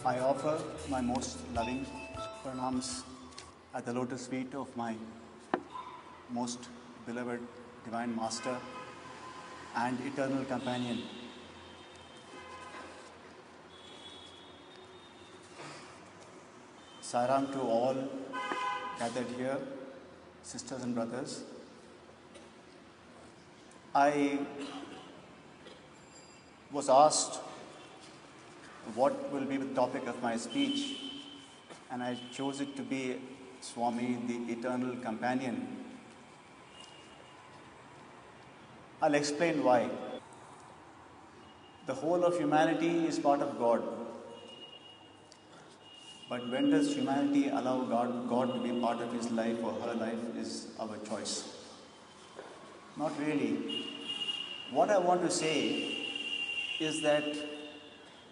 I offer my most loving pranams at the lotus feet of my most beloved Divine Master and eternal companion. Saram to all gathered here, sisters and brothers. I was asked what will be the topic of my speech, and I chose it to be SWAMI, the eternal companion. I'll explain why. The whole of humanity is part of God. But when does humanity allow God to be part of his life or her life is our choice. Not really. What I want to say is that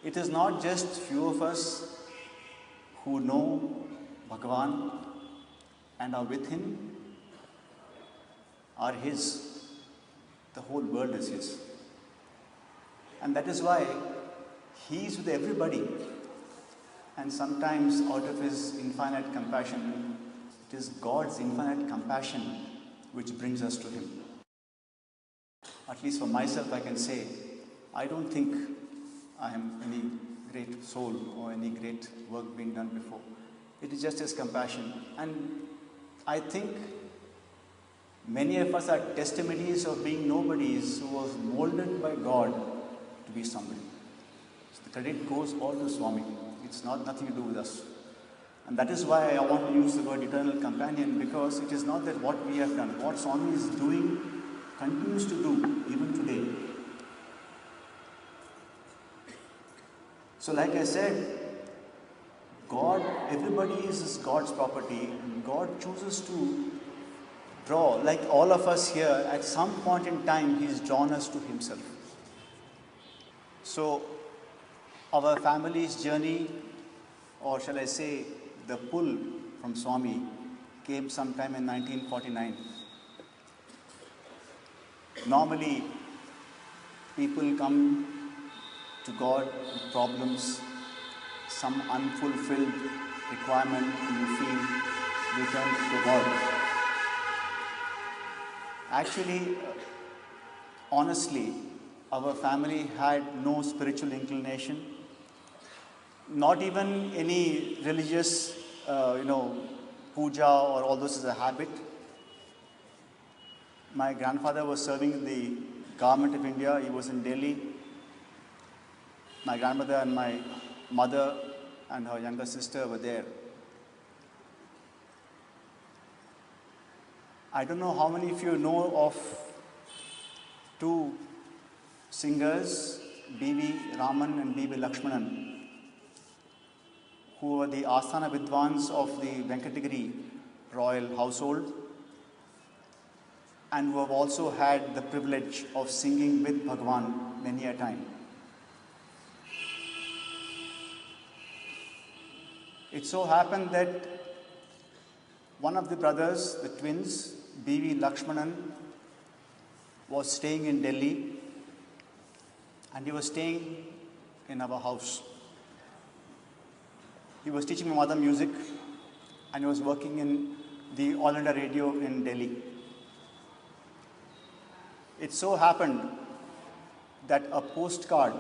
it is not just few of us who know Bhagavan and are with him, are his. The whole world is his. And that is why he is with everybody. And sometimes out of his infinite compassion, it is God's infinite compassion which brings us to him. At least for myself, I can say, I don't think I am any great soul or any great work being done before. It is just his compassion. And I think many of us are testimonies of being nobodies who was molded by God to be somebody. So the credit goes all to SWAMI. It's nothing to do with us. And that is why I want to use the word eternal companion, because it is not that what we have done, what SWAMI is doing, continues to do even today. So like I said, God, everybody is God's property, and God chooses to draw, like all of us here, at some point in time, he's drawn us to himself. So our family's journey, or shall I say, the pull from SWAMI came sometime in 1949. Normally, people come to God with problems, some unfulfilled requirement, and you feel they turn to God. Actually, honestly, our family had no spiritual inclination, not even any religious, puja or all this is a habit. My grandfather was serving in the government of India. He was in Delhi. My grandmother and my mother and her younger sister were there. I don't know how many of you know of two singers, B.V. Raman and B.V. Lakshmanan, who were the Asthana Vidwans of the Venkatagiri royal household, and who have also had the privilege of singing with Bhagavan many a time. It so happened that one of the brothers, the twins, B.V. Lakshmanan, was staying in Delhi, and he was staying in our house. He was teaching my mother music, and he was working in the All India Radio in Delhi. It so happened that a postcard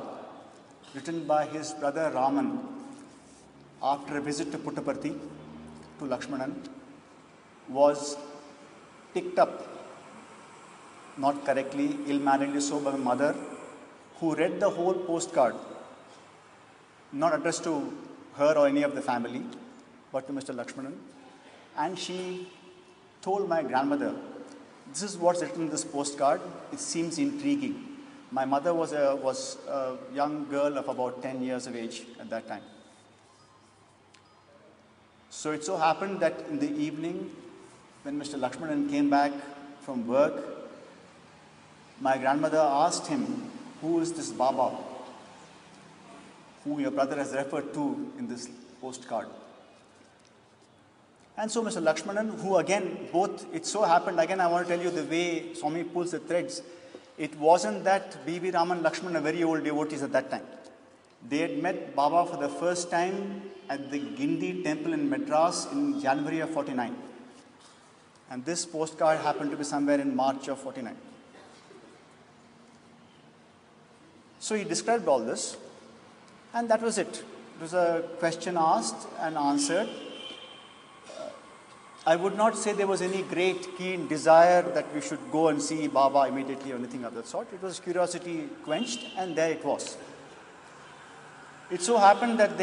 written by his brother Raman after a visit to Puttaparthi to Lakshmanan was picked up, not correctly, ill-manneredly so, by my mother, who read the whole postcard, not addressed to her or any of the family, but to Mr. Lakshmanan. And she told my grandmother, this is what's written in this postcard. It seems intriguing. My mother was a young girl of about 10 years of age at that time. So it so happened that in the evening, when Mr. Lakshmanan came back from work, my grandmother asked him, who is this Baba, who your brother has referred to in this postcard? And so Mr. Lakshmanan, who again, it so happened, again I want to tell you the way SWAMI pulls the threads. It wasn't that B.V. Raman Lakshmanan are very old devotees at that time. They had met Baba for the first time at the Gindi temple in Madras in January of 49. And this postcard happened to be somewhere in March of 49. So he described all this, and that was it. It was a question asked and answered. I would not say there was any great keen desire that we should go and see Baba immediately or anything of that sort. It was curiosity quenched, and there it was. It so happened that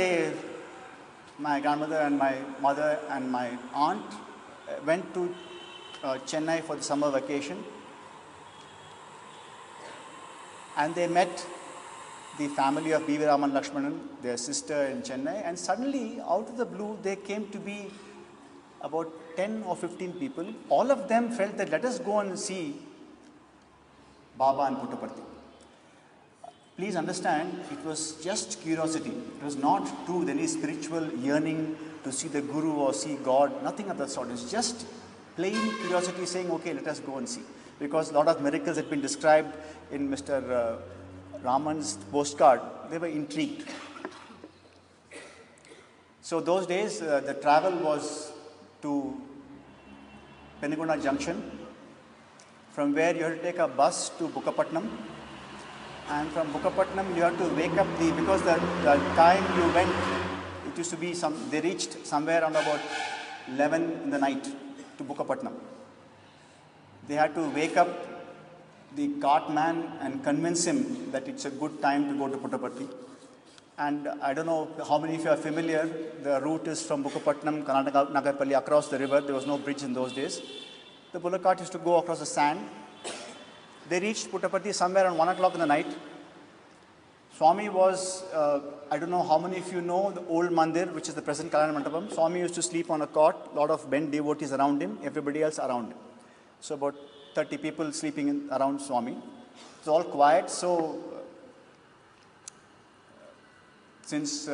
my grandmother and my mother and my aunt went to Chennai for the summer vacation, and they met the family of B.V. Raman Lakshmanan, their sister in Chennai, and suddenly, out of the blue, they came to be about 10 or 15 people. All of them felt that let us go and see Baba and Puttaparthi. Please understand, it was just curiosity. It was not true with any spiritual yearning to see the Guru or see God, nothing of that sort. It's just plain curiosity saying, okay, let us go and see. Because a lot of miracles had been described in Mr. Raman's postcard. They were intrigued. So those days, the travel was to Penigunda Junction, from where you had to take a bus to Bukkapatnam. And from Bukkapatnam, you have to wake up because the time you went, it used to be they reached somewhere around about 11 in the night to Bukkapatnam. They had to wake up the cartman and convince him that it's a good time to go to Puttaparthi. And I don't know how many of you are familiar, the route is from Bukkapatnam, Karnataka, Nagarpalli, across the river. There was no bridge in those days. The bullock cart used to go across the sand. They reached Puttaparthi somewhere around 1 o'clock in the night. SWAMI was, I don't know how many of you know the old mandir, which is the present Kalyana Mandapam. SWAMI used to sleep on a cot, a lot of bent devotees around him, everybody else around him. So about 30 people sleeping around SWAMI. It's all quiet, so since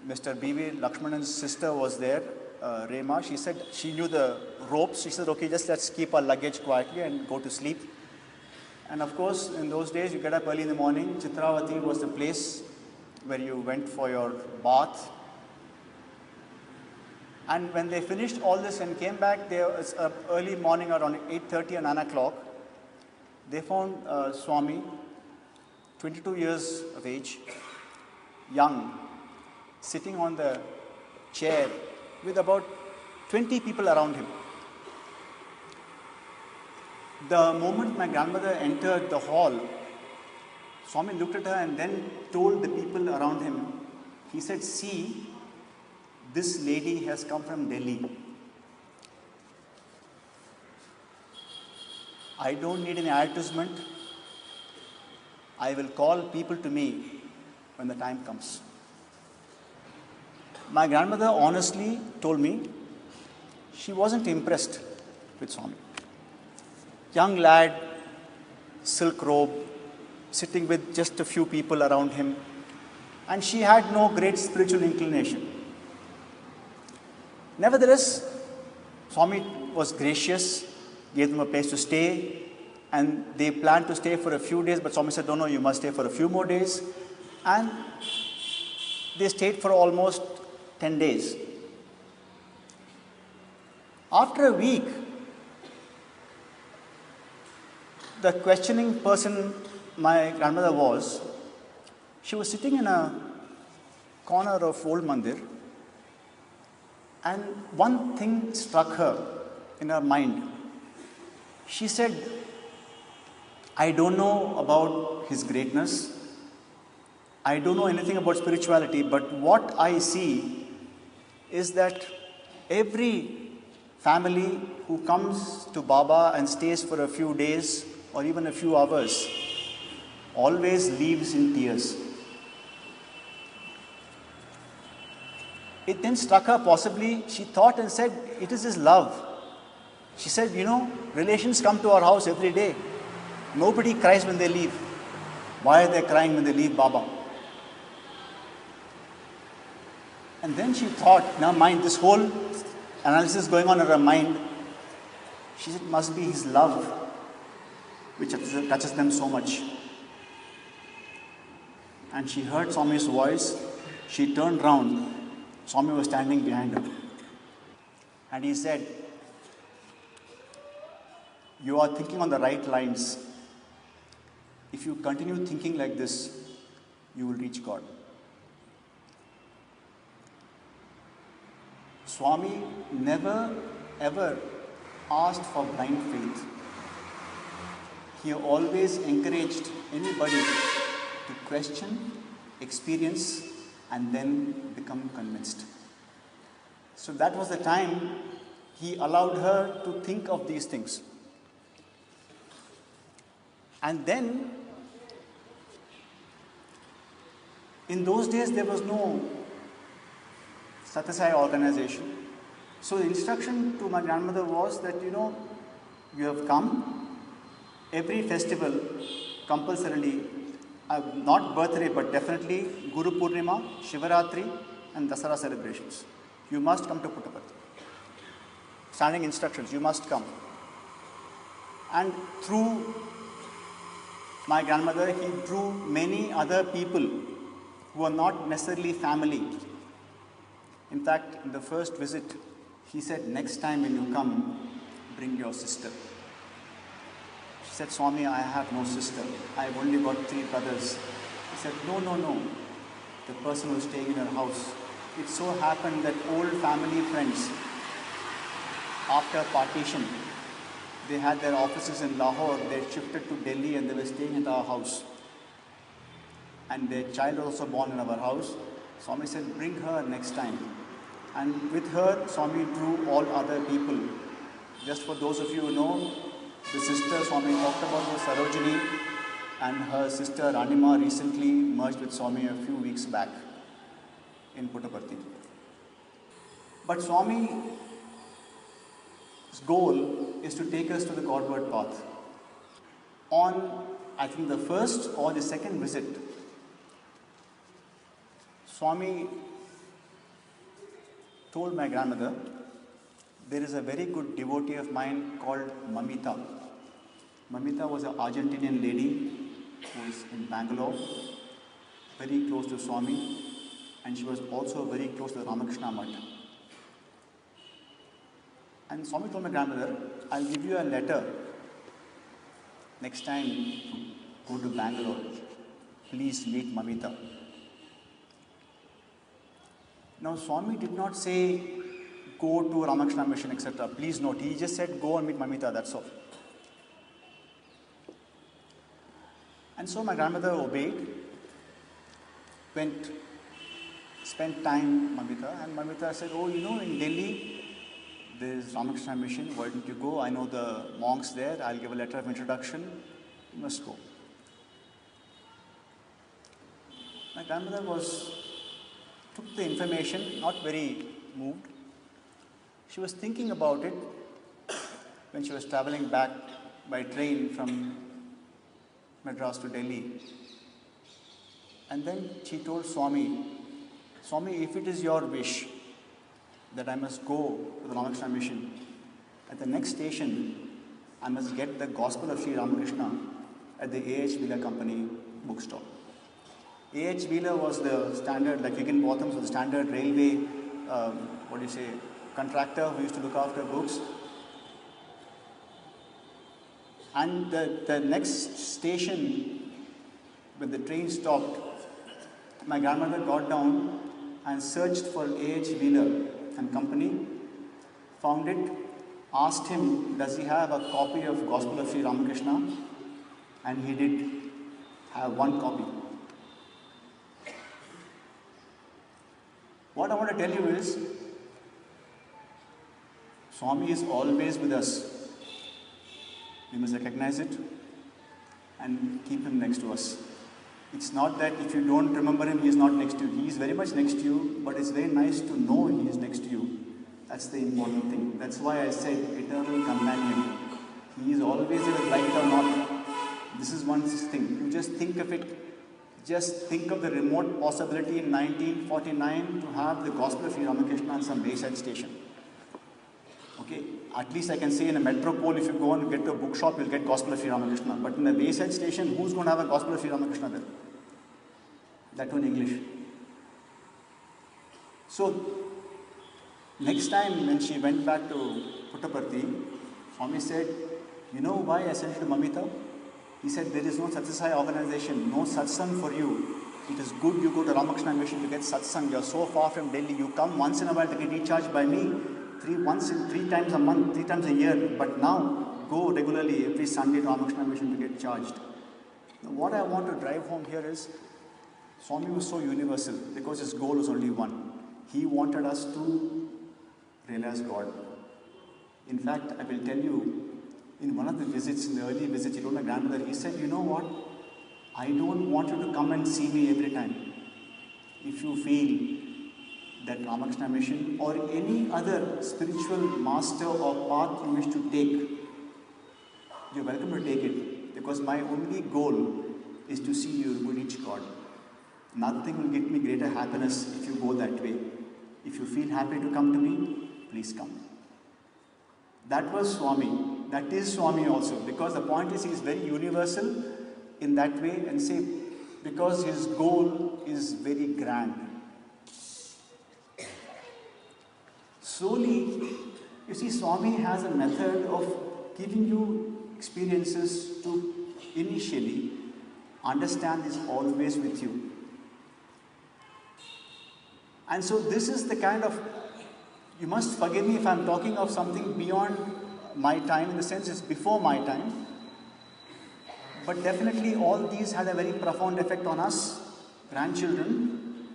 Mr. B.V. Lakshmanan's sister was there, Rema, she said she knew the ropes. She said, okay, just let's keep our luggage quietly and go to sleep. And of course, in those days, you get up early in the morning. Chitravati was the place where you went for your bath. And when they finished all this and came back, there was early morning around 8:30 or 9 o'clock. They found SWAMI, 22 years of age, young, sitting on the chair with about 20 people around him. The moment my grandmother entered the hall, SWAMI looked at her and then told the people around him, he said, see, this lady has come from Delhi. I don't need any advertisement. I will call people to me when the time comes. My grandmother honestly told me she wasn't impressed with SWAMI. Young lad, silk robe, sitting with just a few people around him, and she had no great spiritual inclination. Nevertheless, SWAMI was gracious, gave them a place to stay, and they planned to stay for a few days, but SWAMI said, no, you must stay for a few more days. And they stayed for almost 10 days. After a week, the questioning person my grandmother was, she was sitting in a corner of old mandir, and one thing struck her in her mind. She said, I don't know about his greatness. I don't know anything about spirituality, but what I see is that every family who comes to Baba and stays for a few days or even a few hours always leaves in tears. It then struck her, possibly, she thought and said, it is his love. She said, you know, relations come to our house every day. Nobody cries when they leave. Why are they crying when they leave Baba? And then she thought, in her mind, this whole analysis going on in her mind, she said, it must be his love which touches them so much. and she heard Swami's voice. She turned round. Swami was standing behind her. And he said, "You are thinking on the right lines. If you continue thinking like this, you will reach God." Swami never ever asked for blind faith. He always encouraged anybody to question, experience, and then become convinced. So that was the time he allowed her to think of these things. And then, in those days, there was no Satsang organization. So the instruction to my grandmother was that, you have come, every festival, compulsorily, not birthday, but definitely Guru Purnima, Shivaratri, and Dasara celebrations. You must come to Puttaparthi. Standing instructions, you must come. And through my grandmother, he drew many other people who are not necessarily family. In fact, in the first visit, he said, "Next time when you come, bring your sister." She said, "Swami, I have no sister. I've only got 3 brothers." He said, No. The person was staying in her house. It so happened that old family friends, after partition, they had their offices in Lahore. They shifted to Delhi and they were staying at our house. And their child was also born in our house. Swami said, "Bring her next time." And with her, Swami drew all other people. Just for those of you who know, the sister Swami talked about was Sarojini, and her sister Ranima recently merged with Swami a few weeks back in Puttaparthi. But Swami's goal is to take us to the Godward path. On, I think, the first or the second visit, Swami told my grandmother, there is a very good devotee of mine called Mamita. Mamita was an Argentinian lady who is in Bangalore, very close to Swami, and she was also very close to the Ramakrishna Mutt. And Swami told my grandmother, "I'll give you a letter next time you go to Bangalore. Please meet Mamita." Now, Swami did not say, "Go to Ramakrishna Mission, etc." Please note, he just said, "Go and meet Mamita," that's all. And so my grandmother obeyed, spent time with Mamita, and Mamita said, "Oh, in Delhi, there is Ramakrishna Mission, why don't you go? I know the monks there, I'll give a letter of introduction, you must go." My grandmother took the information, not very moved. She was thinking about it when she was traveling back by train from Madras to Delhi. And then she told Swami, "Swami, if it is your wish that I must go to the Ramakrishna Mission, at the next station, I must get the Gospel of Sri Ramakrishna at the A.H. Wheeler Company bookstore." A.H. Wheeler was the standard, like Higginbotham's was the standard railway, contractor who used to look after books. And the next station, when the train stopped, my grandmother got down and searched for A.H. Wheeler and Company, found it, asked him, does he have a copy of Gospel of Sri Ramakrishna? And he did have one copy. What I want to tell you is, Swami is always with us. We must recognize it and keep him next to us. It's not that if you don't remember him, he is not next to you. He is very much next to you, but it's very nice to know he is next to you. That's the important thing. That's why I said eternal companion. He is always there, like it or not. This is one thing. You just think of it. Just think of the remote possibility in 1949 to have the Gospel of Sri Ramakrishna on some wayside station. Okay, at least I can say in a metropole, if you go and get to a bookshop, you'll get Gospel of Sri Ramakrishna. But in a wayside station, who's going to have a Gospel of Sri Ramakrishna there? That one English. So, next time when she went back to Puttaparthi, Swami said, you know why I sent you to Mamita? He said, there is no Satsang organization, no Satsang for you. It is good you go to Ramakrishna Mission to get Satsang. You are so far from Delhi. You come once in a while to get recharged by me, three times a month, 3 times a year. But now, go regularly every Sunday to Ramakrishna Mission to get charged. Now, what I want to drive home here is, Swami was so universal because his goal was only one. He wanted us to realize God. In fact, I will tell you, in one of the visits, in the early visits, he told my grandmother, he said, you know what? I don't want you to come and see me every time. If you feel that Ramakrishna Mission or any other spiritual master or path you wish to take, you're welcome to take it. Because my only goal is to see you reach God. Nothing will get me greater happiness if you go that way. If you feel happy to come to me, please come. That was Swami. That is Swami also. Because the point is, he is very universal in that way, and say, because his goal is very grand. Slowly, you see, Swami has a method of giving you experiences to initially understand is always with you. And so this is the kind of, you must forgive me if I'm talking of something beyond my time, in the sense it's before my time. But definitely all these had a very profound effect on us, grandchildren,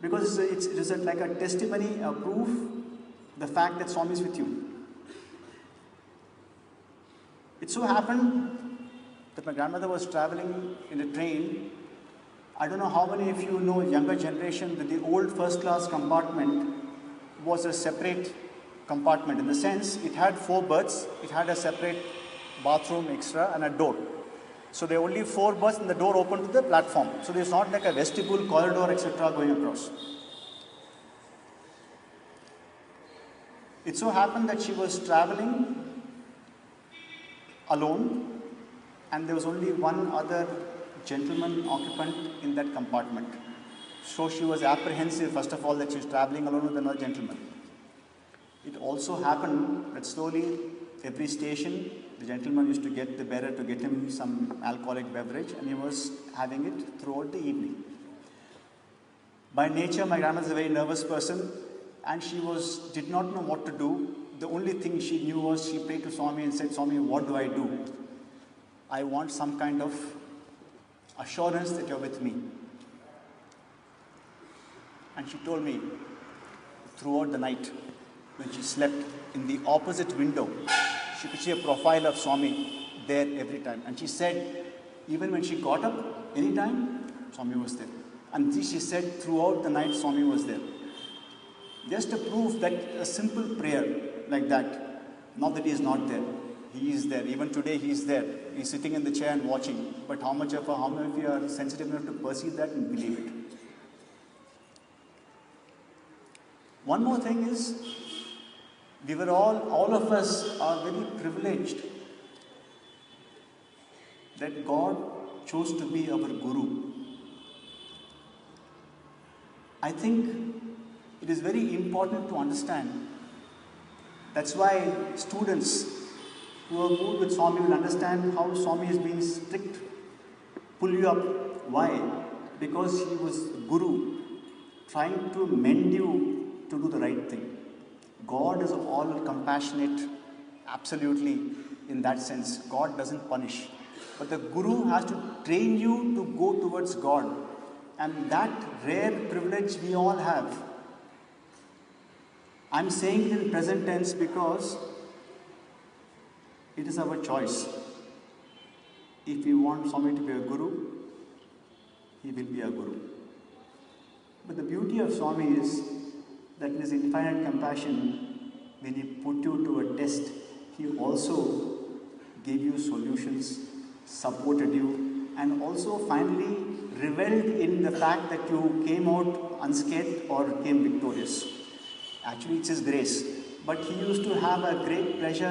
because it is like a testimony, a proof, the fact that Swami is with you. It so happened that my grandmother was traveling in a train. I don't know how many of you know, younger generation, that the old first class compartment was a separate compartment, in the sense it had 4 berths, it had a separate bathroom extra and a door. So there were only 4 berths and the door opened to the platform. So there's not like a vestibule, corridor, etc. going across. It so happened that she was traveling alone, and there was only one other gentleman occupant in that compartment. So she was apprehensive, first of all, that she was traveling alone with another gentleman. It also happened that slowly, every station, the gentleman used to get the bearer to get him some alcoholic beverage, and he was having it throughout the evening. By nature, my grandmother is a very nervous person, and she did not know what to do. The only thing she knew was she prayed to Swami and said, Swami, what do I do? I want some kind of assurance that you're with me. And she told me, throughout the night, when she slept, in the opposite window, she could see a profile of Swami there every time. And she said, even when she got up, anytime, Swami was there. And she said, throughout the night, Swami was there. Just to prove that a simple prayer like that, not that he is not there, he is there. Even today, he is there. He is sitting in the chair and watching. But how many of you are sensitive enough to perceive that and believe it? One more thing is, we were all of us are very privileged that God chose to be our Guru. I think it is very important to understand. That's why students who are moved with Swami will understand how Swami is being strict, pull you up. Why? Because he was Guru, trying to mend you to do the right thing. God is all compassionate, absolutely, in that sense. God doesn't punish. But the Guru has to train you to go towards God. And that rare privilege we all have. I'm saying it in present tense because it is our choice. If we want Swami to be a Guru, he will be a Guru. But the beauty of Swami is that in his infinite compassion, when he put you to a test, he also gave you solutions, supported you, and also finally reveled in the fact that you came out unscathed or came victorious. Actually, it's his grace. But he used to have a great pleasure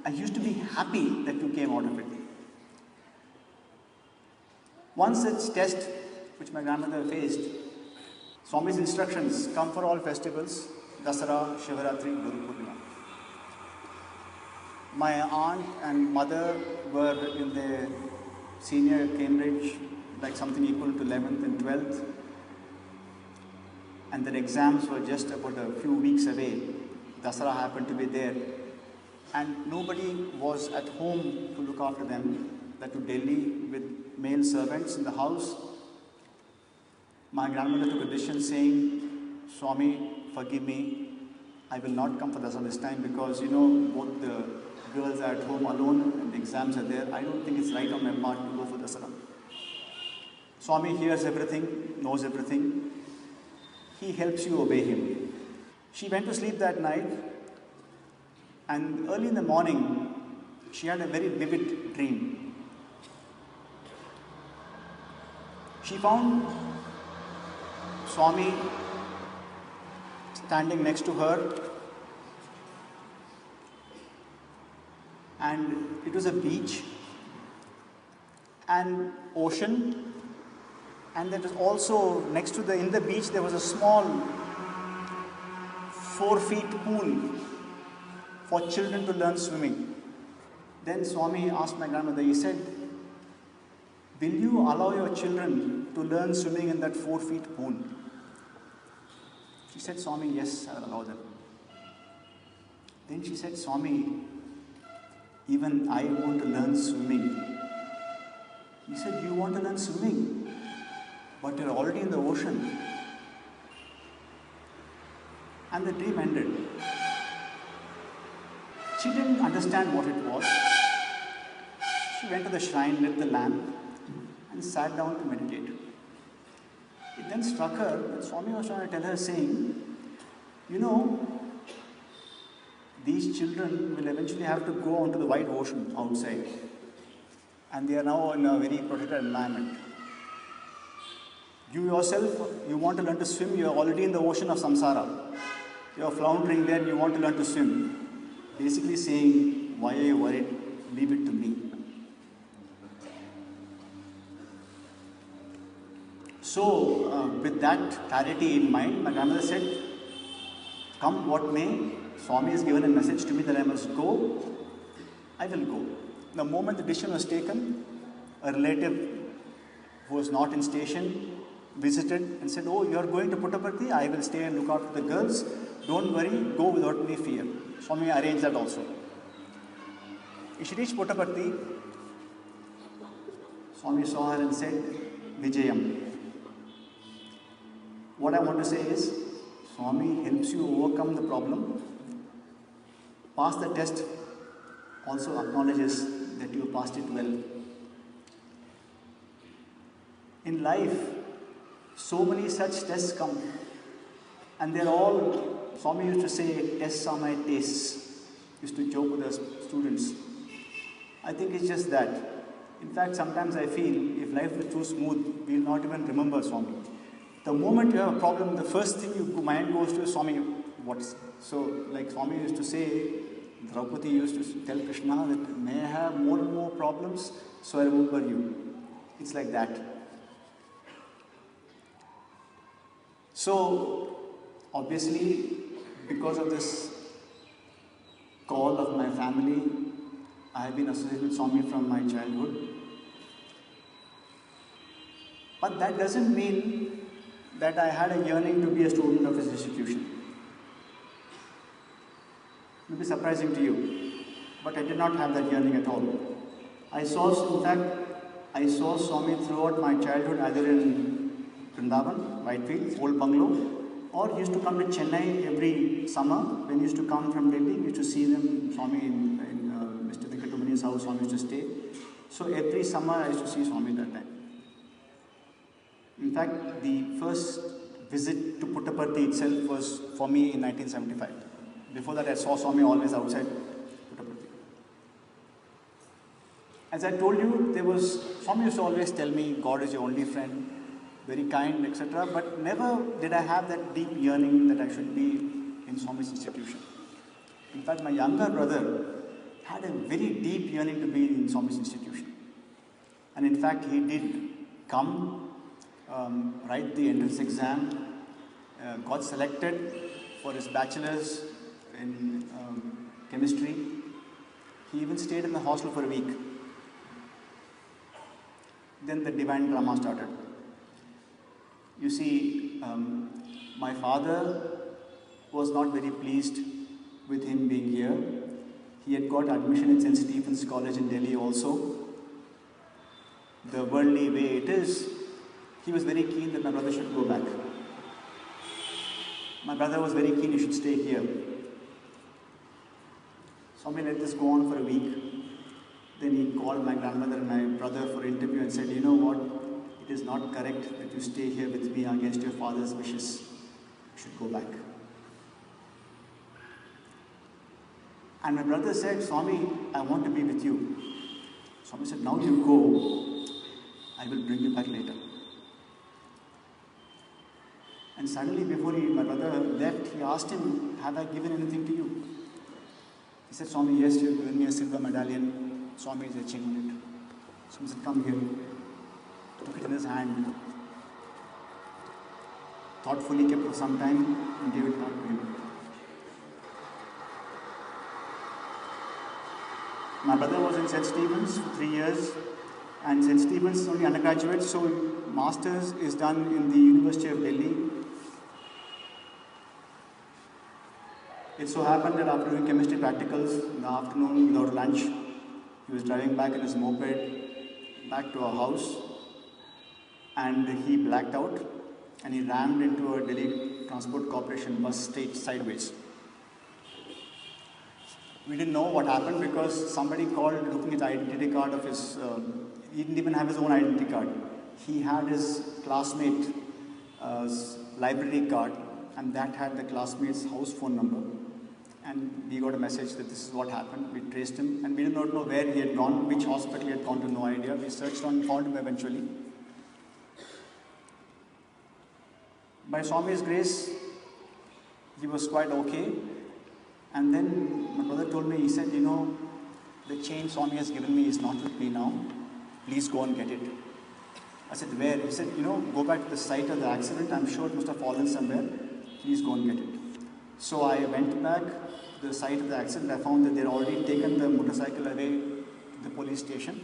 and he used to be happy that you came out of it. One such test, which which my grandmother faced. Swami's instructions: come for all festivals, Dasara, Shivaratri, Guru Purnima. My aunt and mother were in the senior Cambridge, like something equal to 11th and 12th. And their exams were just about a few weeks away. Dasara happened to be there. And nobody was at home to look after them, that to Delhi with male servants in the house. My grandmother took a decision saying, Swami, forgive me, I will not come for Dasara this time because, both the girls are at home alone and the exams are there. I don't think it's right on my part to go for Dasara. Swami hears everything, knows everything. He helps you obey him. She went to sleep that night, and early in the morning, she had a very vivid dream. She found Swami standing next to her, and it was a beach and ocean. And there was also, next to in the beach, there was a small 4-foot pool for children to learn swimming. Then Swami asked my grandmother, he said, will you allow your children to learn swimming in that 4-foot pool? She said, Swami, yes, I will allow them. Then she said, Swami, even I want to learn swimming. He said, you want to learn swimming? But you're already in the ocean. And the dream ended. She didn't understand what it was. She went to the shrine, lit the lamp, and sat down to meditate. It then struck her that Swami was trying to tell her, saying, these children will eventually have to go onto the wide ocean outside. And they are now in a very protected environment. You yourself, you want to learn to swim, you are already in the ocean of samsara. You are floundering there and you want to learn to swim. Basically saying, why are you worried? Leave it to me. So, with that clarity in mind, my grandmother said, come what may, Swami has given a message to me that I must go, I will go. The moment the decision was taken, a relative who was not in station visited and said, oh, you are going to Puttaparthi, I will stay and look after the girls. Don't worry, go without any fear. Swami arranged that also. She reached Puttaparthi. Swami saw her and said, Vijayam. What I want to say is, Swami helps you overcome the problem. Pass the test, also acknowledges that you passed it well. In life, so many such tests come, and they're all, Swami used to say, tests are my tastes, used to joke with the students. I think it's just that. In fact, sometimes I feel, if life is too smooth, we'll not even remember Swami. The moment you have a problem, the first thing your mind goes to is, Swami, what's... So, like Swami used to say, Draupadi used to tell Krishna that, may I have more and more problems, so I remember you. It's like that. So, obviously, because of this call of my family, I have been associated with Swami from my childhood. But that doesn't mean that I had a yearning to be a student of his institution. It will be surprising to you, but I did not have that yearning at all. I saw Swami throughout my childhood, either in Brindavan, Whitefield, old Bangalore, or he used to come to Chennai every summer. When he used to come from Delhi, we used to see them, Swami in Mr. Venkataramani's house, Swami used to stay. So every summer I used to see Swami that time. In fact, the first visit to Puttaparthi itself was for me in 1975. Before that, I saw Swami always outside Puttaparthi. As I told you, Swami used to always tell me, God is your only friend, very kind, etc. But never did I have that deep yearning that I should be in Swami's institution. In fact, my younger brother had a very deep yearning to be in Swami's institution. And in fact, he did come. write the entrance exam, got selected for his bachelor's in chemistry. He even stayed in the hostel for a week. Then the divine drama started. You see, my father was not very pleased with him being here. He had got admission in St. Stephen's College in Delhi also. The worldly way it is, he was very keen that my brother should go back. My brother was very keen he should stay here. Swami let this go on for a week. Then he called my grandmother and my brother for interview and said, you know what, it is not correct that you stay here with me against your father's wishes. You should go back. And my brother said, Swami, I want to be with you. Swami said, now you go, I will bring you back later. And suddenly before my brother left, he asked him, have I given anything to you? He said, Swami, yes, you have given me a silver medallion. Swami is etching on it. Swami said, come here. Took it in his hand. Thoughtfully kept it for some time and gave it back to him. My brother was in St. Stephen's for 3 years, and St. Stephen's is only undergraduate, so master's is done in the University of Delhi. It so happened that after doing chemistry practicals in the afternoon without lunch, he was driving back in his moped back to our house, and he blacked out and he rammed into a Delhi Transport Corporation bus straight sideways. We didn't know what happened because somebody called looking at the identity card of his, he didn't even have his own identity card. He had his classmate library card, and that had the classmate's house phone number. And we got a message that this is what happened. We traced him, and we did not know where he had gone, which hospital he had gone to, no idea. We searched and found him eventually. By Swami's grace, he was quite okay. And then my brother told me, he said, you know, the chain Swami has given me is not with me now. Please go and get it. I said, where? He said, you know, go back to the site of the accident. I'm sure it must have fallen somewhere. Please go and get it. So I went back to the site of the accident. I found that they had already taken the motorcycle away to the police station.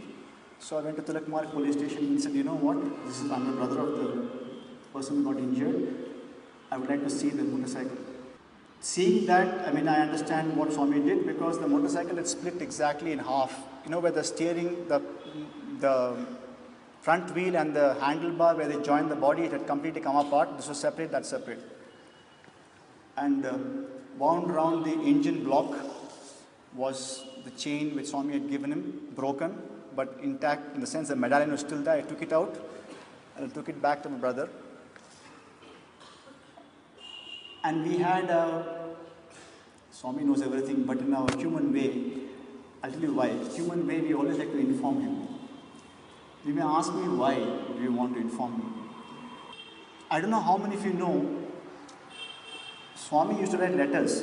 So I went to Tilakmarg police station and said, you know what? I'm the brother of the person who got injured. I would like to see the motorcycle. Seeing that, I mean, I understand what Swami did because the motorcycle had split exactly in half. You know, where the steering, the front wheel and the handlebar, where they joined the body, it had completely come apart. This was separate, that's separate. And wound around the engine block was the chain which Swami had given him, broken, but intact in the sense the medallion was still there. I took it out and I took it back to my brother. And we had, Swami knows everything, but in our human way, I'll tell you why. Human way, we always like to inform him. You may ask me why do you want to inform me. I don't know how many of you know, Swami used to write letters.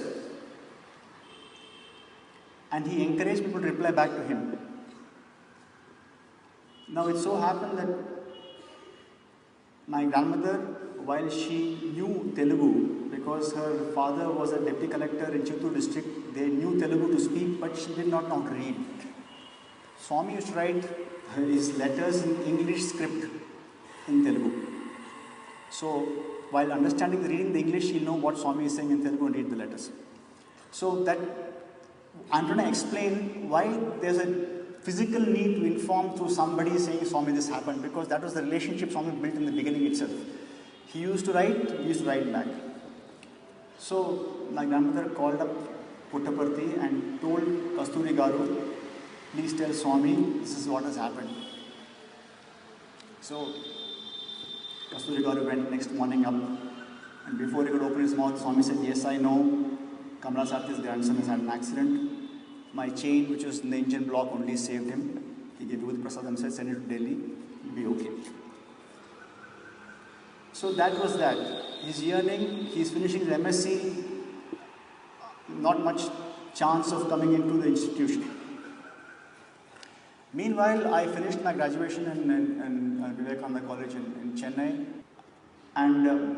And he encouraged people to reply back to him. Now it so happened that my grandmother, while she knew Telugu, because her father was a deputy collector in Chittoor district, they knew Telugu to speak, but she did not know how to read. Swami used to write his letters in English script in Telugu. So, while understanding reading the English, he'll know what Swami is saying in Telugu and read the letters. So that, I'm trying to explain why there's a physical need to inform through somebody saying, Swami, this happened, because that was the relationship Swami built in the beginning itself. He used to write, we used to write back. So my grandmother called up Puttaparthi and told Kasturi Garu, please tell Swami, this is what has happened. So Kasturi Garu went next morning up, and before he could open his mouth, Swami said, yes, I know, Kamala Sathya's grandson has had an accident. My chain, which was in the engine block, only saved him. He gave Udh Prasad and said, send it to Delhi, he'll be okay. So that was that. He's yearning, he's finishing his MSc, not much chance of coming into the institution. Meanwhile, I finished my graduation in Vivekananda College in Chennai, and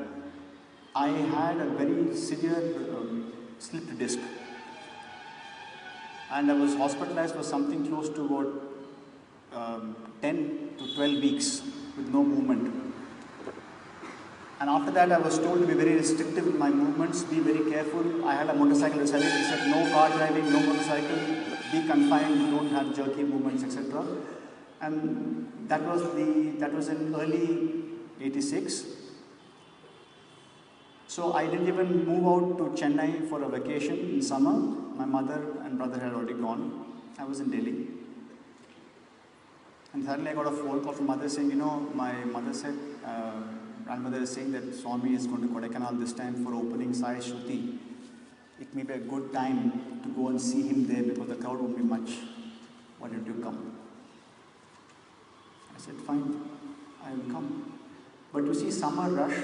I had a very severe slipped disc, and I was hospitalized for something close to about 10 to 12 weeks with no movement. And after that, I was told to be very restrictive in my movements, be very careful. I had a motorcycle to sell it. He said, no car driving, no motorcycle, be confined, don't have jerky movements, etc. And that was in early '86. So I didn't even move out to Chennai for a vacation in summer. My mother and brother had already gone. I was in Delhi. And suddenly I got a phone call from mother saying, my mother said, grandmother is saying that SWAMI is going to Kodaikanal this time for opening Sai Shruti. It may be a good time to go and see him there because the crowd won't be much. Why don't you come? I said, fine, I will come. But you see, summer rush,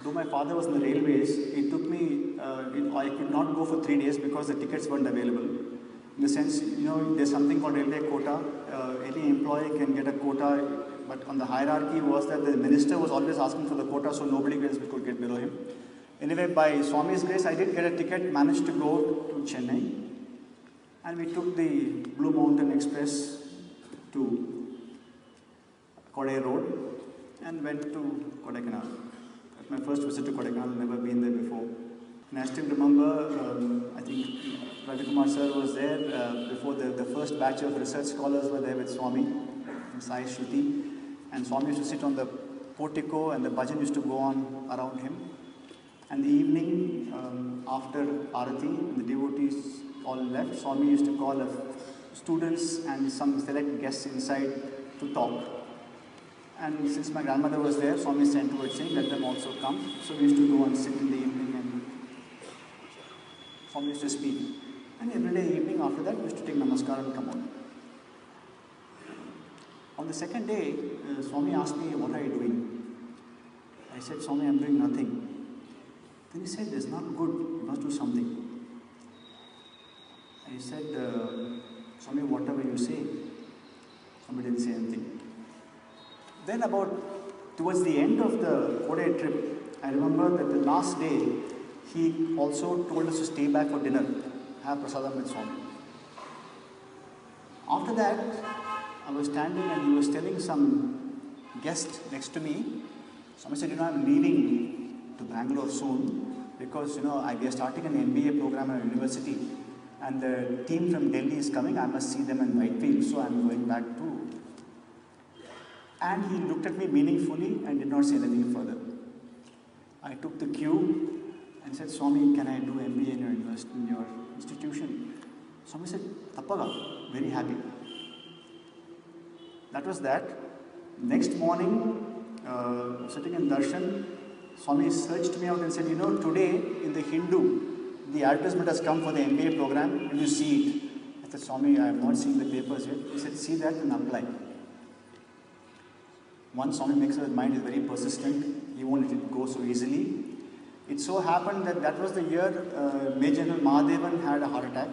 though my father was in the railways, it took me, I could not go for 3 days because the tickets weren't available. In the sense, there's something called railway quota. Any employee can get a quota, but on the hierarchy was that the minister was always asking for the quota, so nobody else could get below him. Anyway, by Swami's grace, I did get a ticket, managed to go to Chennai, and we took the Blue Mountain Express to Kodai Road and went to Kodaikanal. That's my first visit to Kodaikanal, never been there before. And I still remember, I think Ravi Kumar sir was there before the first batch of research scholars were there with Swami in Sai Shruti. And Swami used to sit on the portico and the bhajan used to go on around him. And the evening, after Arati, the devotees all left, Swami used to call students and some select guests inside to talk. And since my grandmother was there, Swami sent word saying, let them also come. So we used to go and sit in the evening and Swami used to speak. And every day evening after that, we used to take namaskar and come out. On the second day, Swami asked me, what are you doing? I said, Swami, I'm doing nothing. Then he said, it's not good, you must do something. I said, Swami, whatever you say. Swami didn't say anything. Then towards the end of the Kodai trip, I remember that the last day, he also told us to stay back for dinner, have prasadam with Swami. After that, I was standing and he was telling some guest next to me. Swami said, I'm leaving to Bangalore soon because, we are starting an MBA program at a university and the team from Delhi is coming. I must see them in Whitefield, so I'm going back too. And he looked at me meaningfully and did not say anything further. I took the cue and said, Swami, can I do MBA in your institution? Swami said, Tappaga, very happy. That was that. Next morning, sitting in darshan, Swami searched me out and said, today in the Hindu, the advertisement has come for the MBA program. Will you see it? I said, Swami, I have not seen the papers yet. He said, see that and apply. Once Swami makes up his mind, is very persistent. He won't let it go so easily. It so happened that was the year Major General Mahadevan had a heart attack.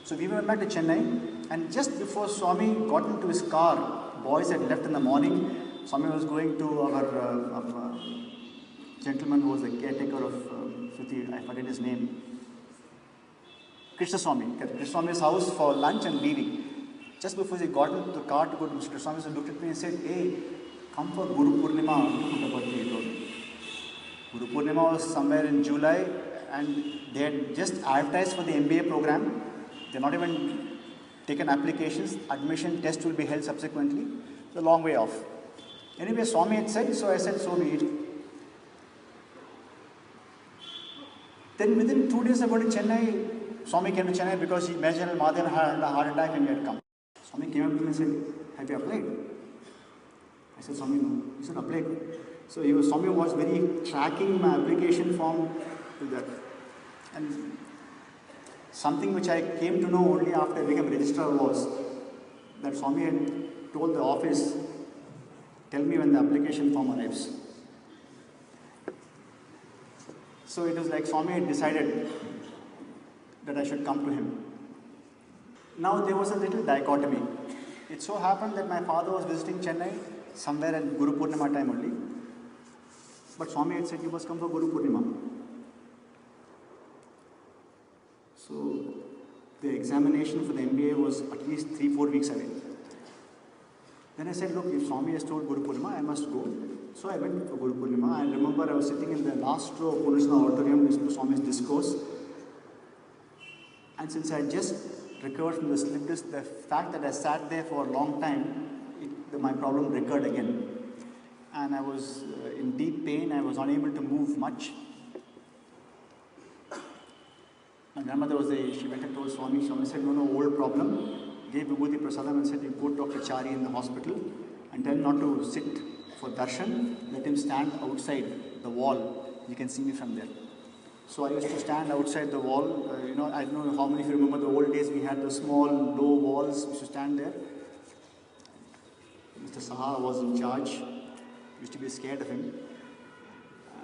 So we went back to Chennai, and just before Swami got into his car, boys had left in the morning. Swami was going to our gentleman who was the caretaker of Shruti, I forget his name, Krishna Swami's house for lunch and leaving. Just before he got into the car to go to Mr. Swami, he looked at me and said, hey, come for Guru Purnima to Puttaparthi, he told me. Guru Purnima was somewhere in July and they had just advertised for the MBA program. They're not even taken applications. Admission test will be held subsequently. It's a long way off. Anyway, Swami had said, so I said, so be it. Then within 2 days I got to Chennai. Swami came to Chennai because Major General Mahadevan had a heart attack and he had come. Swami came up to me and said, have you applied? I said, Swami, no. He said, apply. So Swami was very tracking my application form to that. And something which I came to know only after I became registrar was that Swami had told the office, tell me when the application form arrives. So it was like Swami had decided that I should come to him. Now there was a little dichotomy. it so happened that my father was visiting Chennai somewhere at Guru Purnima time only. But Swami had said, you must come for Guru Purnima. So the examination for the MBA was at least 3-4 weeks away. Then I said, look, if Swami has told Guru Purnima, I must go. So I went for Guru Purnima. I remember I was sitting in the last row of Purnima auditorium listening to Swami's discourse. And since I had just recovered from the slip disc, the fact that I sat there for a long time, my problem recurred again. And I was in deep pain. I was unable to move much. My grandmother was there. She went and told Swami. Swami said, no, old problem. Gave Vibhuti Prasadam and said, you go to Dr. Chari in the hospital and tell him not to sit for darshan. Let him stand outside the wall. You can see me from there. So I used to stand outside the wall. I don't know how many of you remember the old days. We had the small, low walls. We used to stand there. Mr. Saha was in charge. We used to be scared of him.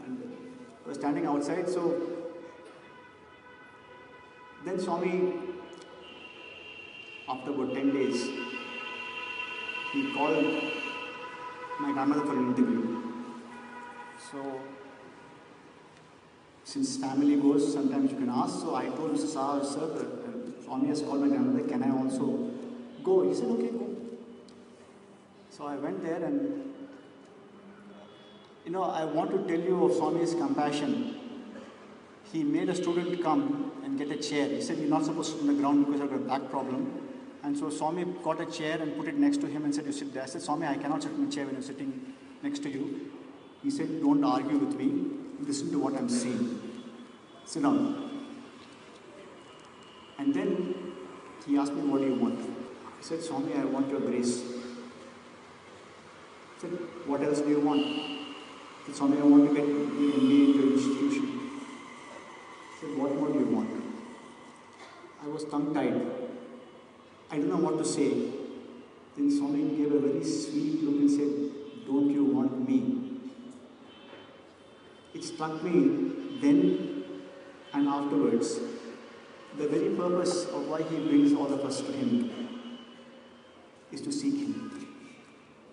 And I was standing outside. So then Swami, after about 10 days, he called my grandmother for an interview. So, since family goes, sometimes you can ask. So I told Mr. Saha, sir, Swami has called my grandmother, can I also go? He said, okay, go. So I went there and, I want to tell you of Swami's compassion. He made a student come and get a chair. He said, you're not supposed to sit on the ground because I've got a back problem. And so Swami got a chair and put it next to him and said, you sit there. I said, Swami, I cannot sit in a chair when you're sitting next to you. He said, don't argue with me. Listen to what I'm saying. Sit down. And then he asked me, what do you want? I said, Swami, I want your grace. I said, what else do you want? I said, Swami, I want to get the MBA into an institution. I said, what more do you want? I was tongue-tied. I didn't know what to say. Then Swami gave a very sweet look and said, don't you want me? It struck me then and afterwards, the very purpose of why he brings all of us to him is to seek him.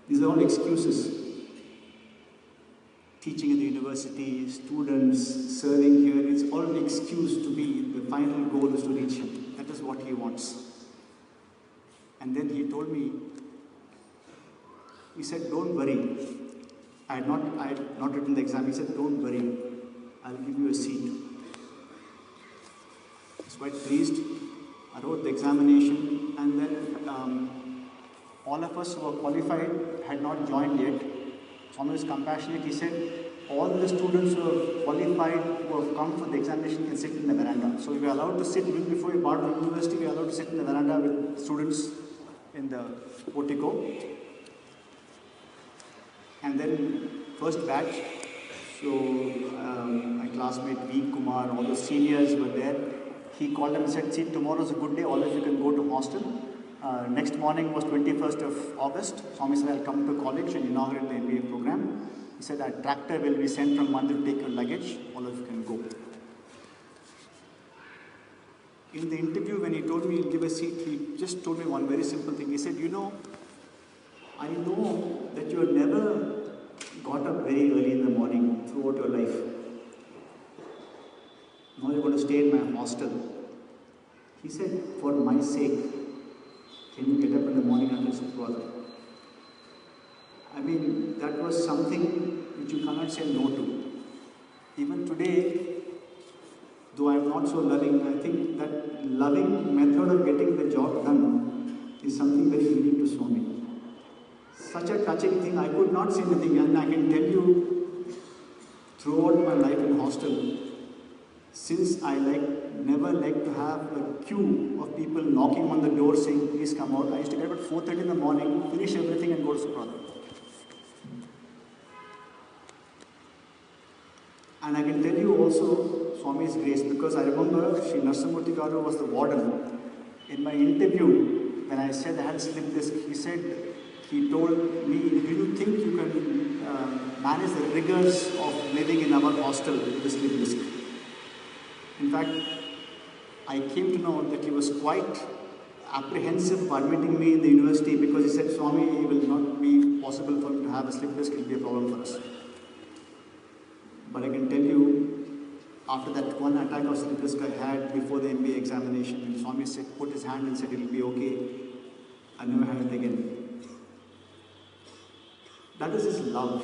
These are all excuses. Teaching in the university, students, serving here, it's all an excuse to be, the final goal is to reach him. That is what he wants. And then he told me, he said, don't worry. I had not written the exam. He said, don't worry. I'll give you a seat. I was quite pleased. I wrote the examination and then all of us who were qualified had not joined yet. Swami was compassionate. He said, all the students who have qualified, who have come for the examination can sit in the veranda. So we were allowed to sit, even before we part of the university, we were allowed to sit in the veranda with students in the portico. And then first batch, so my classmate V. Kumar, all the seniors were there. He called them and said, see, tomorrow is a good day, all of you can go to hostel. Next morning was 21st of August. Swami said, I'll come to college and inaugurate the MBA program. He said, a tractor will be sent from Mandir to take your luggage, all of you can go. In the interview, when he told me he'll give a seat, he just told me one very simple thing. He said, I know that you have never got up very early in the morning throughout your life. Now you're going to stay in my hostel. He said, for my sake, can you get up in the morning and do Suprabhatam? I mean, that was something which you cannot say no to. Even today, though I am not so loving, I think that loving method of getting the job done is something very unique to Swami. Such a touching thing, I could not say anything, and I can tell you, throughout my life in hostel, since I never liked to have a queue of people knocking on the door saying, please come out, I used to get up at 4:30 in the morning, finish everything and go to Suprabhatam. And I can tell you also Swami's grace, because I remember Sri Narsamurti Garu was the warden. In my interview, when I said I had slipped disc, he told me, do you think you can manage the rigors of living in our hostel with the slip disc? In fact, I came to know that he was quite apprehensive for admitting me in the university because he said, Swami, it will not be possible for him to have a slip disc, it will be a problem for us. But I can tell you, after that one attack of slip disc I had before the MBA examination, when Swami said, put his hand and said, it will be okay, I never had it again. That is his love.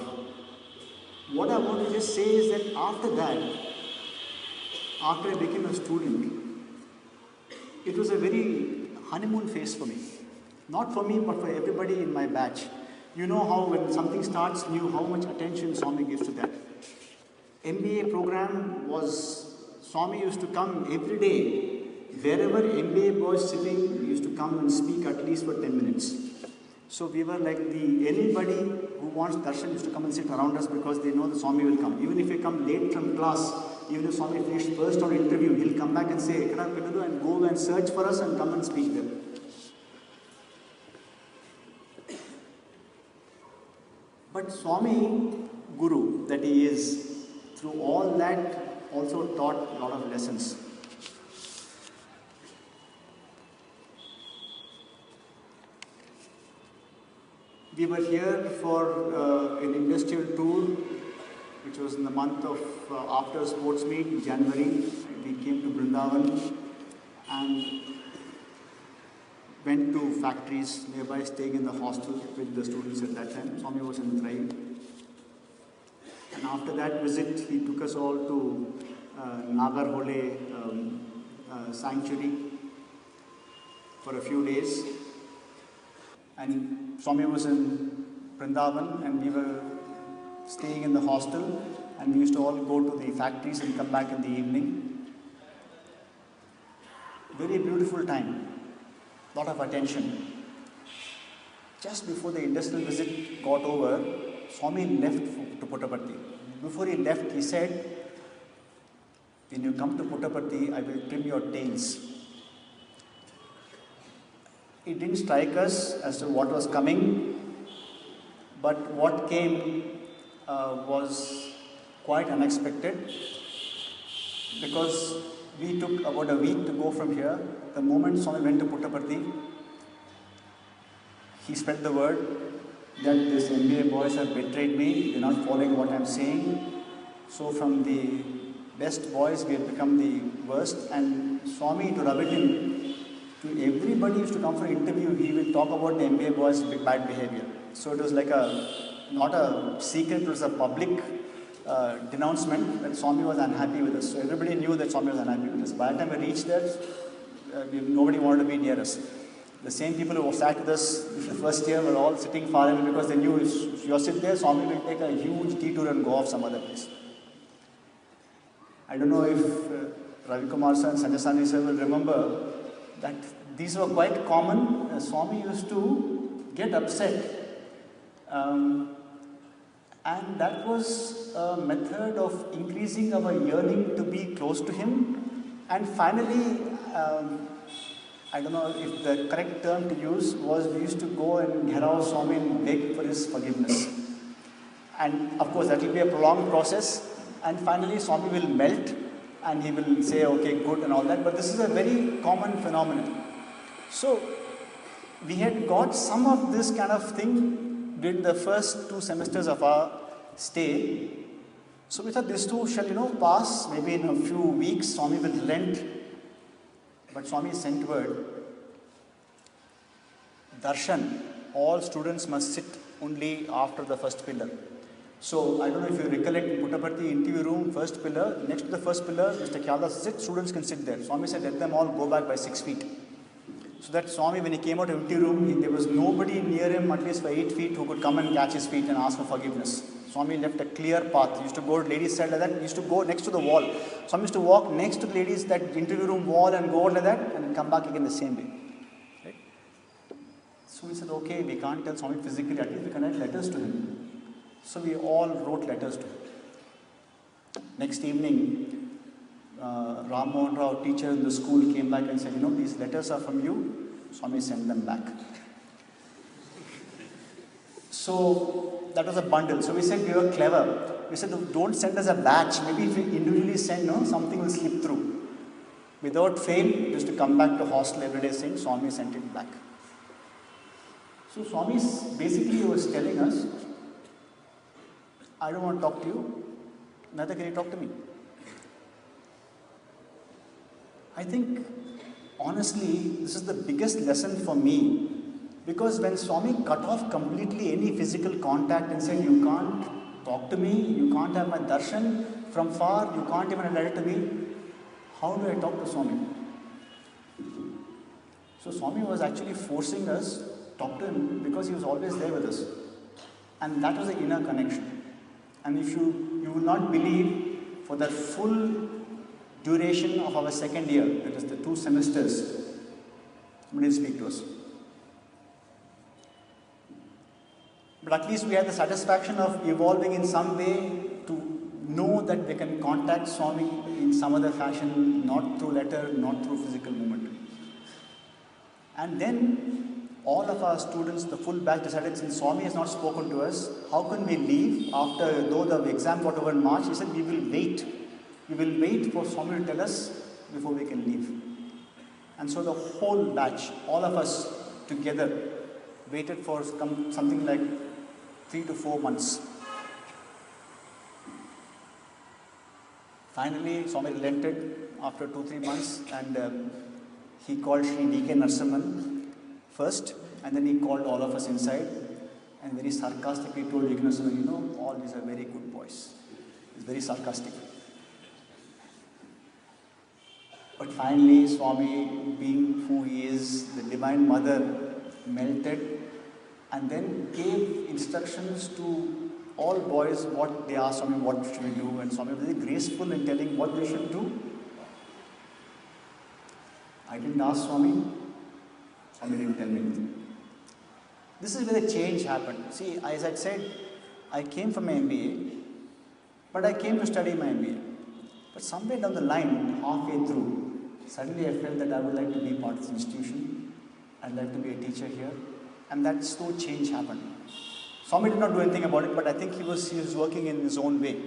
What I want to just say is that after that, after I became a student, it was a very honeymoon phase for me. Not for me, but for everybody in my batch. You know how when something starts new, how much attention Swami gives to that. MBA program was, Swami used to come every day. Wherever MBA boys sitting, he used to come and speak at least for 10 minutes. So we were like anybody who wants darshan used to come and sit around us because they know the Swami will come. Even if we come late from class, even if Swami finished first on interview, he'll come back and say, and go and search for us and come and speak there. But Swami, Guru that he is, through all that also taught a lot of lessons. We were here for an industrial tour, which was in the month of after sports meet, January. We came to Brindavan and went to factories nearby, staying in the hostel with the students at that time. Swami was in Thrive. And after that visit, he took us all to Nagarhole sanctuary for a few days. And Swami was in Brindavan and we were staying in the hostel and we used to all go to the factories and come back in the evening. Very beautiful time, lot of attention. Just before the industrial visit got over, Swami left to Puttaparthi. Before he left, he said, when you come to Puttaparthi, I will trim your tails. It didn't strike us as to what was coming, but what came was quite unexpected because we took about a week to go from here. The moment Swami went to Puttaparthi, he spread the word that these MBA boys have betrayed me, they're not following what I'm saying. So from the best boys, we have become the worst. And Swami, to rub it in, to everybody used to come for an interview, he will talk about the MBA boys' bad behavior. So it was like not a secret, it was a public denouncement that Swami was unhappy with us. So everybody knew that Swami was unhappy with us. By the time we reached there, nobody wanted to be near us. The same people who sat with us the first year were all sitting far away because they knew if you sit there, Swami will take a huge detour and go off some other place. I don't know if Ravi Kumar sir and Sanjay Sani sir will remember that these were quite common. Swami used to get upset. And that was a method of increasing our yearning to be close to him. And finally, I don't know if the correct term to use was we used to go and Gherao Swami and beg for his forgiveness. And of course that will be a prolonged process and finally Swami will melt and he will say okay good and all that, but this is a very common phenomenon. So we had got some of this kind of thing during the first 2 semesters of our stay. So we thought this too shall pass, maybe in a few weeks Swami will relent. But Swami sent word, darshan, all students must sit only after the first pillar. So, I don't know if you recollect, in Puttaparthi interview room, first pillar, next to the first pillar, Mr. Kyaldas sits, students can sit there. Swami said, let them all go back by 6 feet. So that Swami, when he came out of interview room, there was nobody near him, at least for 8 feet, who could come and catch his feet and ask for forgiveness. Swami left a clear path. He used to go to ladies' side like that, he used to go next to the wall. Swami used to walk next to the ladies' that interview room wall and go like that and come back again the same way. Right? So we said, okay, we can't tell Swami physically, at least we can write letters to him. So we all wrote letters to him. Next evening, Ram Mohan Rao, teacher in the school, came back and said, these letters are from you. Swami sent them back. So that was a bundle. So we said we were clever. We said don't send us a batch. Maybe if we individually send, something will slip through. Without fail, he used to come back to hostel every day saying, Swami sent him back. So Swami basically was telling us, I don't want to talk to you, neither can you talk to me. I think, honestly, this is the biggest lesson for me, because when Swami cut off completely any physical contact and said, you can't talk to me, you can't have my darshan from far, you can't even relate to me, how do I talk to Swami? So Swami was actually forcing us to talk to him because he was always there with us. And that was the inner connection. And if you will not believe, for the full duration of our second year, that is the 2 semesters, he didn't speak to us. But at least we had the satisfaction of evolving in some way to know that we can contact Swami in some other fashion, not through letter, not through physical movement. And then all of our students, the full batch, decided, since Swami has not spoken to us, how can we leave after, though the exam got over in March? He said, we will wait. We will wait for Swami to tell us before we can leave. And so the whole batch, all of us together, waited for something like 3 to 4 months. Finally, Swami relented after 2-3 months, and he called Sri D.K. Narasimhan first, and then he called all of us inside and very sarcastically told D.K. Narasimhan, you know, all these are very good boys. He's very sarcastic. But finally, Swami, being who he is, the Divine Mother, melted and then gave instructions to all boys what they asked Swami, what should we do, and Swami was very graceful in telling what they should do. I didn't ask Swami, Swami didn't tell me anything. This is where the change happened. See, as I said, I came from my MBA, but I came to study my MBA. But somewhere down the line, halfway through, suddenly I felt that I would like to be part of this institution. I'd like to be a teacher here. And that slow change happened. Swami did not do anything about it, but I think he was working in his own way.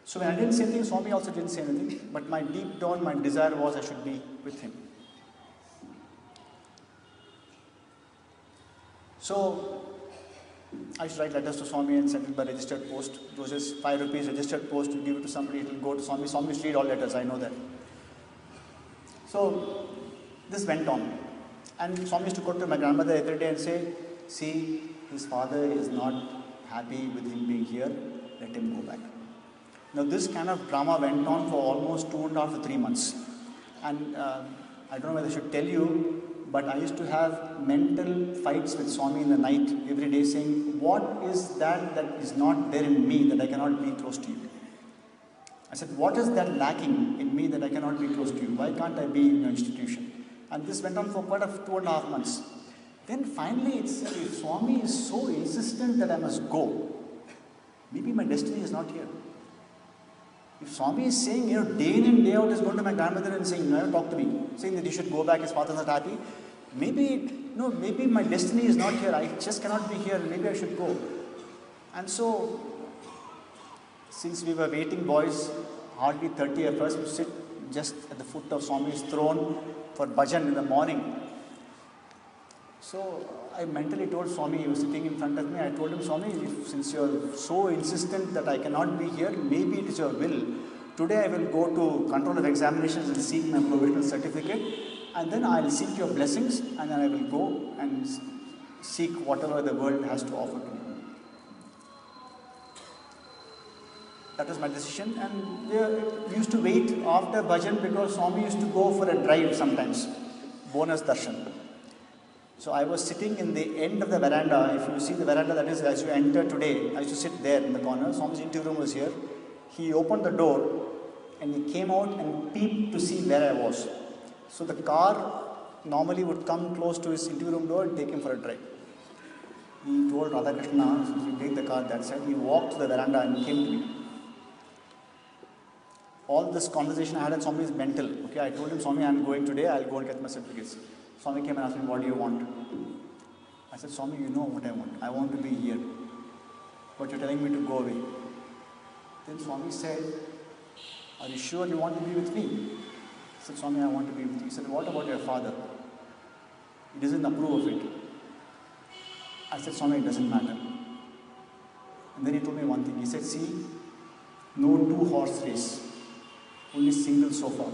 So when I didn't say anything, Swami also didn't say anything. But my deep down, my desire was I should be with him. So I used to write letters to Swami and send it by registered post. It was just 5 rupees registered post. You give it to somebody, it will go to Swami. Swami used to read all letters, I know that. So this went on. And Swami used to go to my grandmother every day and say, see, his father is not happy with him being here, let him go back. Now this kind of drama went on for almost 2.5 to 3 months. And I don't know whether I should tell you, but I used to have mental fights with Swami in the night every day saying, what is that is not there in me that I cannot be close to you? I said, what is that lacking in me that I cannot be close to you? Why can't I be in your institution? And this went on for quite 2.5 months. Then finally, if Swami is so insistent that I must go, maybe my destiny is not here. If Swami is saying, day in and day out is going to my grandmother and saying, no, talk to me, saying that you should go back, his father's not happy, maybe my destiny is not here, I just cannot be here, maybe I should go. And so, since we were waiting boys, hardly 30 of us would sit just at the foot of Swami's throne for bhajan in the morning. So I mentally told Swami, he was sitting in front of me, I told him, Swami, since you are so insistent that I cannot be here, maybe it is your will. Today I will go to control of examinations and seek my provisional certificate, and then I will seek your blessings, and then I will go and seek whatever the world has to offer to me. That was my decision, and we used to wait after bhajan because Swami used to go for a drive sometimes, bonus darshan. So I was sitting in the end of the veranda. If you see the veranda, that is as you enter today, I used to sit there in the corner. Swami's interview room was here. He opened the door and he came out and peeped to see where I was. So the car normally would come close to his interview room door and take him for a drive. He told Radhakrishna, if you take the car that side, he walked to the veranda and came to me. All this conversation I had at Swami is mental. Okay, I told him, Swami, I am going today, I will go and get my certificates. Swami came and asked me, what do you want? I said, Swami, you know what I want. I want to be here. But you're telling me to go away. Then Swami said, are you sure you want to be with me? I said, Swami, I want to be with you. He said, what about your father? He doesn't approve of it. I said, Swami, it doesn't matter. And then he told me one thing. He said, see, no two-horse race, only single sofa.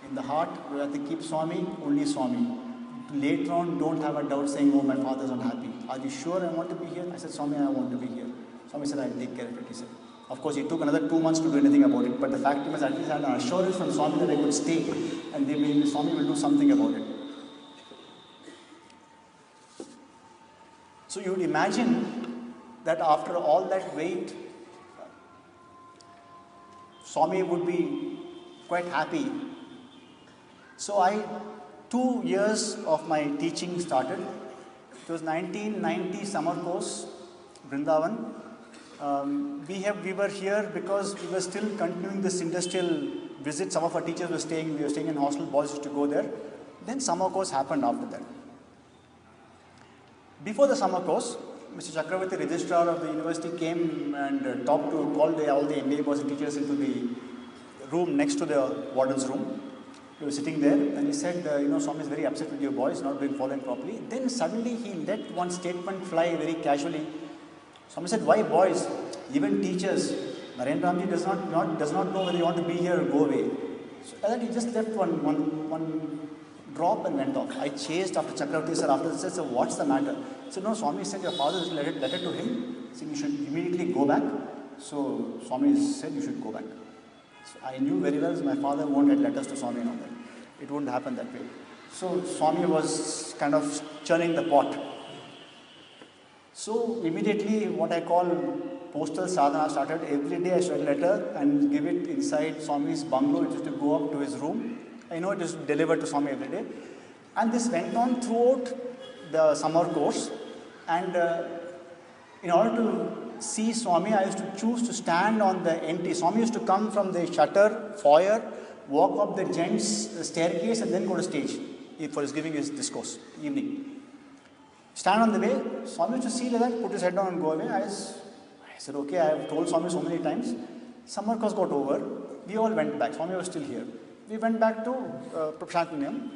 In the heart, we have to keep Swami, only Swami. Later on, don't have a doubt saying, oh, my father's unhappy. Are you sure I want to be here? I said, Swami, I want to be here. Swami said, I'll take care of it, he said. Of course, it took another 2 months to do anything about it, but the fact was at least I had an assurance from Swami that I could stay, and Swami will do something about it. So you would imagine that after all that wait, Swami would be quite happy. So 2 years of my teaching started. It was 1990 summer course, Brindavan. We were here because we were still continuing this industrial visit. Some of our teachers were staying, we were staying in hostel, boys used to go there. Then summer course happened after that. Before the summer course, Mr. Chakravarti, Registrar of the university, came and called all the MBA boys and teachers into the room next to the warden's room. We were sitting there and he said, Swami is very upset with your boys, not being followed properly. Then suddenly he let one statement fly very casually. Swami said, why boys? Even teachers, NAREN RAMJI does not know whether you want to be here or go away. So then he just left one drop and went off. I chased after Chakravarti sir after this. I said, what's the matter? He said, no, Swami said your father has letter to him saying you should immediately go back. So Swami said you should go back. So I knew very well my father won't write letters to Swami and all that. It wouldn't happen that way. So Swami was kind of churning the pot. So immediately what I call postal sadhana started. Every day I should write a letter and give it inside Swami's bungalow. It used to go up to his room. I know it is delivered to Swami every day. And this went on throughout the summer course. And in order to see Swami, I used to choose to stand on the entry. Swami used to come from the shutter, foyer, walk up the gents' staircase and then go to stage for his giving his discourse, evening. Stand on the way, Swami used to see like that, put his head down and go away. I said, okay, I have told Swami so many times. Summer course got over, we all went back. Swami was still here. We went back to Prashantaniyam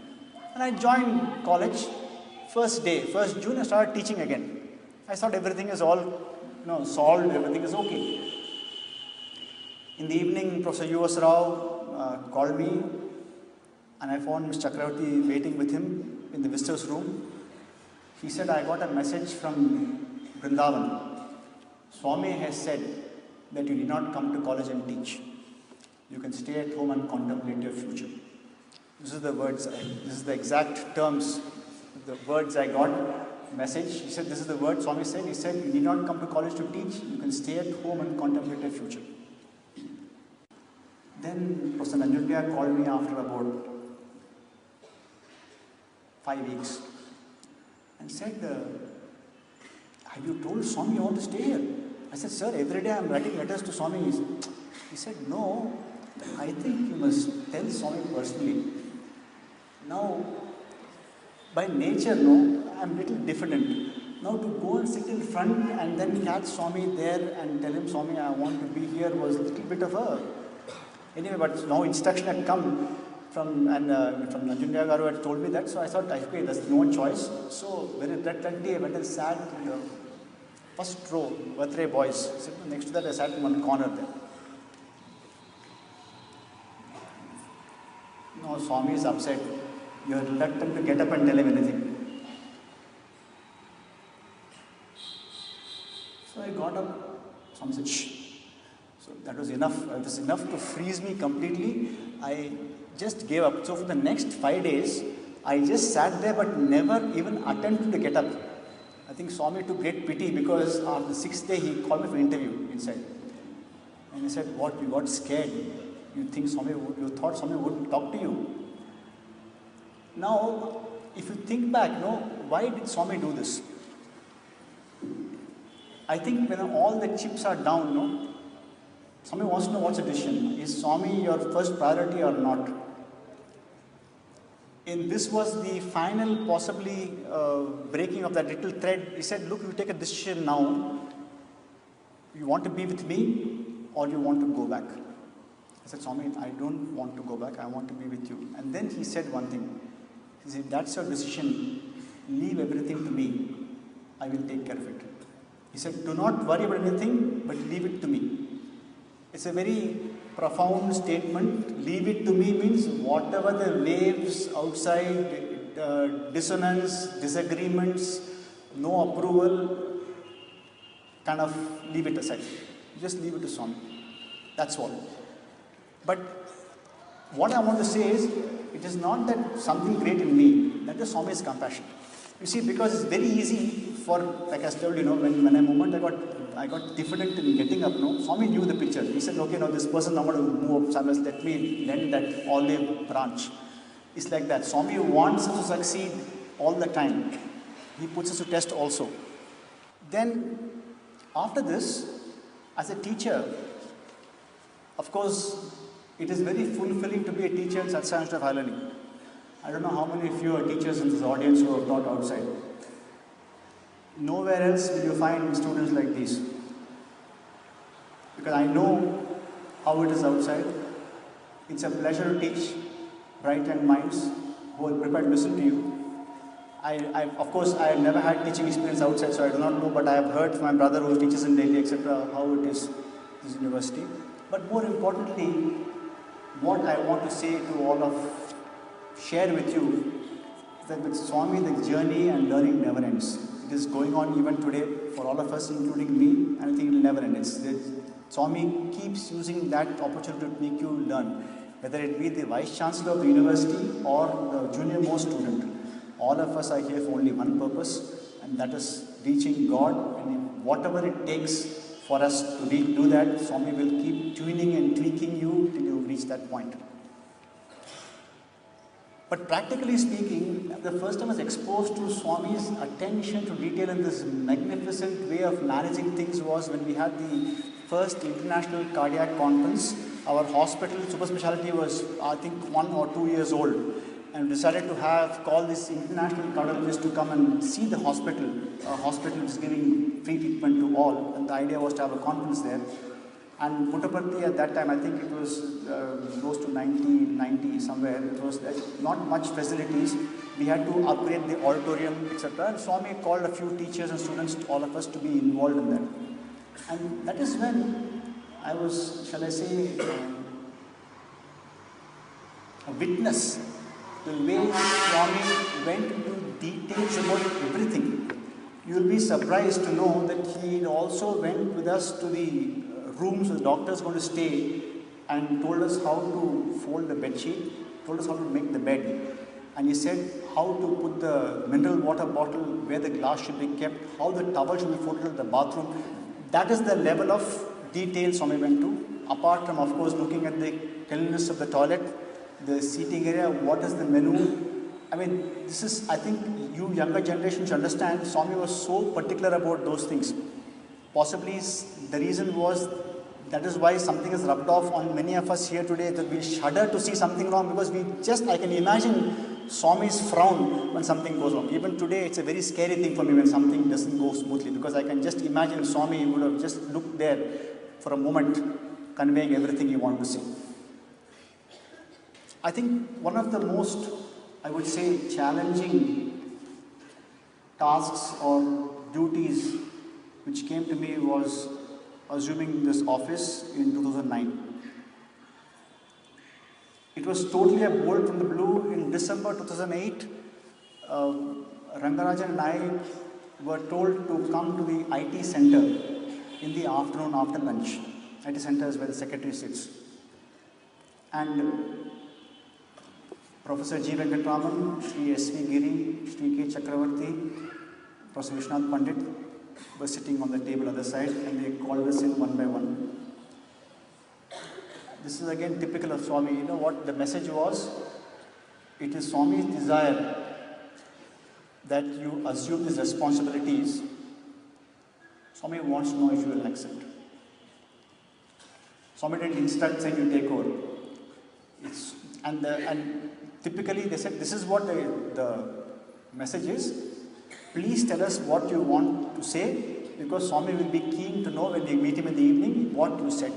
and I joined college. First day, 1st June, I started teaching again. I thought everything is all solved, everything is okay. In the evening, Professor U.S. Rao called me and I found Mr. Chakravarti waiting with him in the visitors' room. He said, I got a message from Brindavan. Swami has said that you did not come to college and teach. You can stay at home and contemplate your future. This is the words, this is the exact terms, the words I got. Message, he said, this is the word Swami said. He said, you need not come to college to teach. You can stay at home and contemplate your future. Then Professor Nanjundya called me after about 5 weeks and said, have you told Swami you want to stay here? I said, sir, every day I am writing letters to Swami. He said, no, I think you must tell Swami personally. Now, by nature, I'm a little diffident. Now to go and sit in front and then catch Swami there and tell him, Swami, I want to be here was a little bit of a... Anyway, but now instruction had come from Nanjundya Garu had told me that, so I thought, okay, there's no choice. So very reluctantly I went and sat in the first row, birthday boys. So next to that I sat in one corner there. No, Swami is upset. You are reluctant to get up and tell him anything. So I got up, Swami said, shh. So that was enough. It was enough to freeze me completely. I just gave up. So for the next 5 days, I just sat there but never even attempted to get up. I think Swami took great pity because on the 6th day he called me for an interview inside. And he said, what, you got scared? You thought Swami wouldn't talk to you? Now, if you think back, why did Swami do this? I think when all the chips are down, Swami wants to know what's the decision. Is Swami your first priority or not? And this was the final, possibly, breaking of that little thread. He said, look, you take a decision now. You want to be with me or you want to go back? I said, Swami, I don't want to go back, I want to be with you. And then he said one thing. He said, that's your decision, leave everything to me, I will take care of it. He said, do not worry about anything, but leave it to me. It's a very profound statement. Leave it to me means whatever the waves outside, dissonance, disagreements, no approval, kind of leave it aside. Just leave it to Swami. That's all. But what I want to say is, it is not that something great in me, that is Swami's compassion. You see, because it's very easy for, like I told you, when a moment I got diffident in getting up, Swami knew the picture. He said, okay, now this person, I'm going to move up somewhere, let me lend that olive branch. It's like that. Swami wants us to succeed all the time. He puts us to test also. Then, after this, as a teacher, of course, it is very fulfilling to be a teacher in Satsang instead of higher learning. I don't know how many of you are teachers in this audience who have taught outside. Nowhere else will you find students like these. Because I know how it is outside. It's a pleasure to teach bright young minds who are prepared to listen to you. Of course, I have never had teaching experience outside, so I do not know, but I have heard from my brother who teaches in Delhi, etc., how it is, this university. But more importantly, what I want to say to all of, share with you, is that with Swami, the journey and learning never ends. It is going on even today for all of us, including me, and I think it will never end. Swami keeps using that opportunity to make you learn, whether it be the Vice Chancellor of the university or the junior most student. All of us are here for only one purpose, and that is reaching God, and whatever it takes for us to do that, Swami will keep tuning and tweaking you till you reach that point. But practically speaking, the first time I was exposed to Swami's attention to detail in this magnificent way of managing things was when we had the first International Cardiac Conference. Our hospital, super specialty, was I think 1 or 2 years old, and decided to call this international cardiologist to come and see the hospital. A hospital is giving free treatment to all, and the idea was to have a conference there. And Puttaparthi at that time, I think it was close to 90 somewhere. It was not much facilities. We had to upgrade the auditorium, etc. And Swami called a few teachers and students, all of us, to be involved in that. And that is when I was, shall I say, a witness the way Swami went into details about everything. You will be surprised to know that he also went with us to the rooms the doctor is going to stay and told us how to fold the bed sheet, told us how to make the bed. And he said how to put the mineral water bottle where the glass should be kept, how the towel should be folded in the bathroom. That is the level of detail Swami went to, apart from, of course, looking at the cleanliness of the toilet, the seating area, what is the menu. I mean, this is, I think you younger generation should understand, Swami was so particular about those things. Possibly the reason was, that is why something is rubbed off on many of us here today, that we shudder to see something wrong, because I can imagine Swami's frown when something goes wrong. Even today, it's a very scary thing for me when something doesn't go smoothly, because I can just imagine Swami would have just looked there for a moment, conveying everything he wanted to say. I think one of the most, I would say, challenging tasks or duties which came to me was assuming this office in 2009. It was totally a bolt from the blue. In December 2008, Rangarajan and I were told to come to the IT center in the afternoon after lunch. IT center is where the secretary sits. And Professor G. Venkatraman, Sri S.V. Giri, Sri K. Chakravarti, Professor Vishnath Pandit were sitting on the table on the side, and they called us in one by one. This is again typical of Swami. You know what the message was? It is Swami's desire that you assume these responsibilities. Swami wants to know if you will accept. Swami didn't instruct saying you take over. And typically they said, this is what the message is. Please tell us what you want to say, because Swami will be keen to know when we meet him in the evening what you said.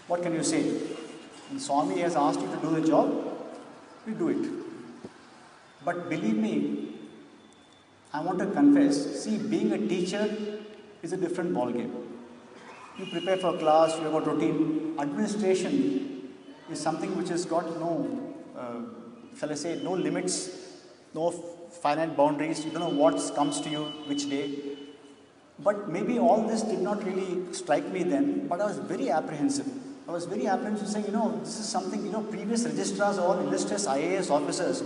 What can you say? When Swami has asked you to do the job, you do it. But believe me, I want to confess, see, being a teacher is a different ballgame. You prepare for class, you have got routine. Administration is something which has got no, shall I say, no limits, no finite boundaries. You don't know what comes to you which day. But maybe all this did not really strike me then, but I was very apprehensive. I was very apprehensive saying, this is something, previous registrars, all illustrious IAS officers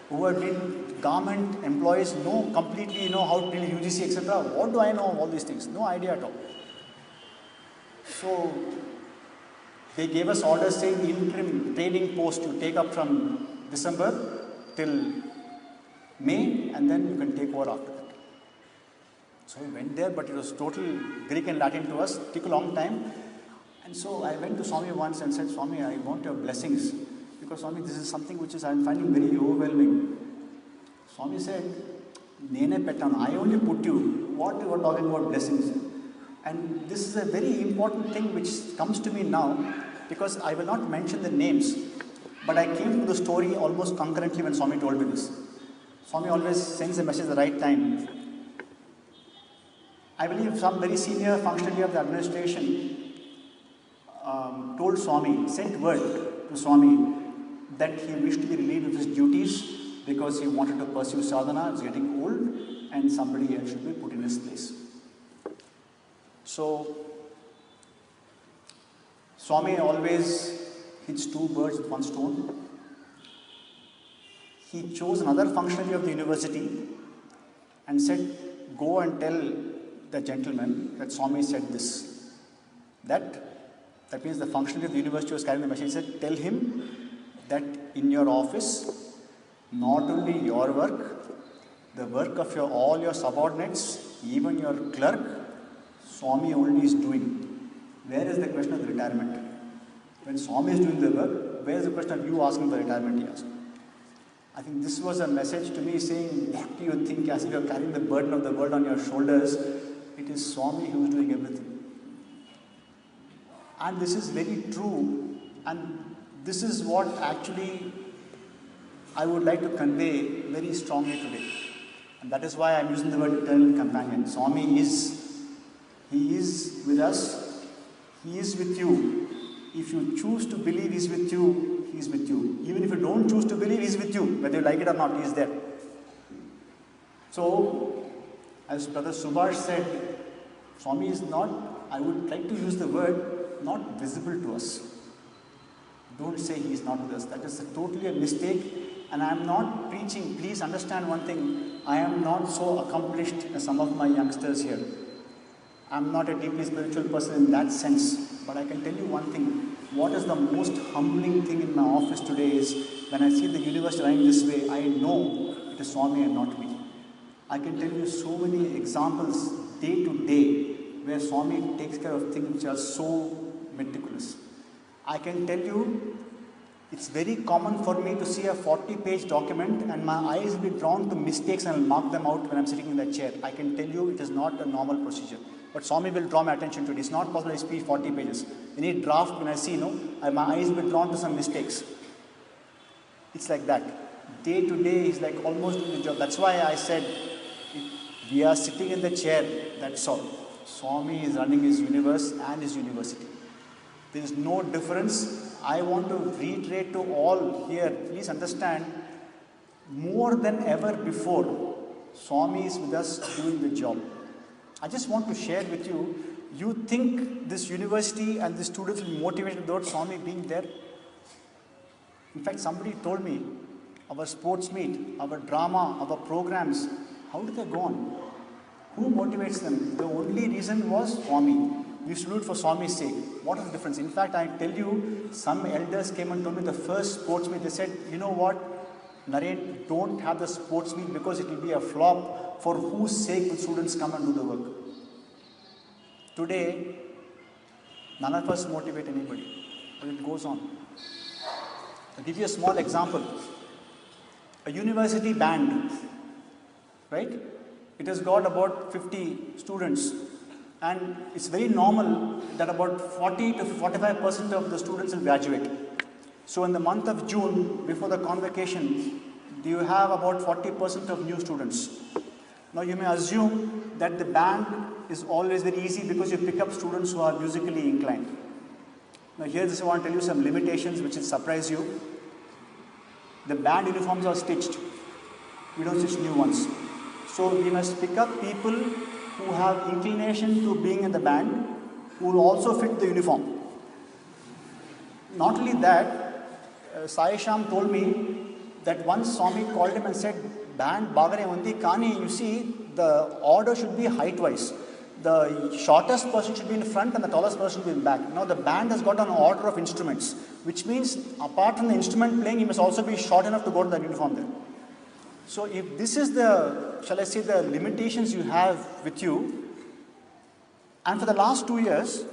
who had been government employees, know completely, how to deal UGC, etc. What do I know of all these things? No idea at all. So, they gave us orders saying the interim training post you take up from December till May, and then you can take over after that. So we went there, but it was total Greek and Latin to us. It took a long time. And so I went to Swami once and said, Swami, I want your blessings. Because Swami, this is something which I'm finding very overwhelming. Swami said, Nene Petan, I only put you. What you are talking about blessings? And this is a very important thing which comes to me now, because I will not mention the names, but I came to the story almost concurrently when Swami told me this. Swami always sends a message at the right time. I believe some very senior functionary of the administration told Swami, sent word to Swami that he wished to be relieved of his duties because he wanted to pursue sadhana, he was getting old, and somebody else should be put in his place. So, Swami always hits two birds with one stone. He chose another functionary of the university and said, go and tell the gentleman that Swami said this. That means the functionary of the university was carrying the message. He said, tell him that in your office, not only your work, the work of all your subordinates, even your clerk, Swami only is doing. Where is the question of the retirement? When Swami is doing the work, where is the question of you asking for retirement, he asked. I think this was a message to me saying, what do you think, as if you are carrying the burden of the world on your shoulders? It is Swami who is doing everything. And this is very true, and this is what actually I would like to convey very strongly today. And that is why I am using the word eternal companion. Swami He is with us, He is with you. If you choose to believe He is with you, He is with you. Even if you don't choose to believe, He is with you. Whether you like it or not, He is there. So, as Brother Subhash said, Swami is not, I would like to use the word, not visible to us. Don't say He is not with us. That is totally a mistake. And I am not preaching, please understand one thing, I am not so accomplished as some of my youngsters here. I am not a deeply spiritual person in that sense. But I can tell you one thing, what is the most humbling thing in my office today is, when I see the universe running this way, I know it is Swami and not me. I can tell you so many examples day to day where Swami takes care of things which are so meticulous. I can tell you, it's very common for me to see a 40-page document and my eyes will be drawn to mistakes and I'll mark them out when I'm sitting in that chair. I can tell you it is not a normal procedure. But Swami will draw my attention to it. It's not possible I speak 40 pages. Any draft when I see, my eyes will be drawn to some mistakes. It's like that. Day to day, he's like almost doing the job. That's why I said, we are sitting in the chair, that's all. Swami is running his universe and his university. There is no difference. I want to reiterate to all here, please understand, more than ever before, Swami is with us doing the job. I just want to share with you, you think this university and the students will be motivated without Swami being there? In fact, somebody told me, our sports meet, our drama, our programs, how do they go on? Who motivates them? The only reason was Swami. We used to do it for Swami's sake. What is the difference? In fact, I tell you, some elders came and told me the first sports meet, they said, you know what, Naren, don't have the sports meet because it will be a flop. For whose sake will students come and do the work? Today, none of us motivate anybody, but it goes on. I'll give you a small example. A university band, right? It has got about 50 students. And it's very normal that about 40 to 45% of the students will graduate. So in the month of June, before the convocation, you have about 40% of new students. Now you may assume that the band is always very easy because you pick up students who are musically inclined. Now here I want to tell you some limitations which will surprise you. The band uniforms are stitched. We don't stitch new ones. So we must pick up people who have inclination to being in the band, who will also fit the uniform. Not only that, Sai Sham told me that once Swami called him and said, band bagare undi, kani, you see, the order should be height-wise. The shortest person should be in front and the tallest person should be in back. Now the band has got an order of instruments, which means apart from the instrument playing, he must also be short enough to go to the uniform there. So if this is the, shall I say, the limitations you have with you, and for the last 2 years,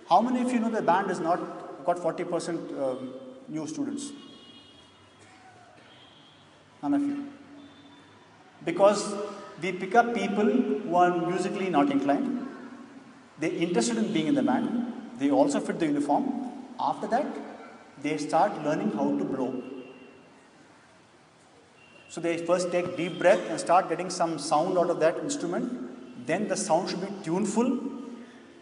how many of you know the band has not got 40% new students? None of you. Because we pick up people who are musically not inclined, they're interested in being in the band, they also fit the uniform. After that, they start learning how to blow. So they first take deep breath and start getting some sound out of that instrument. Then the sound should be tuneful.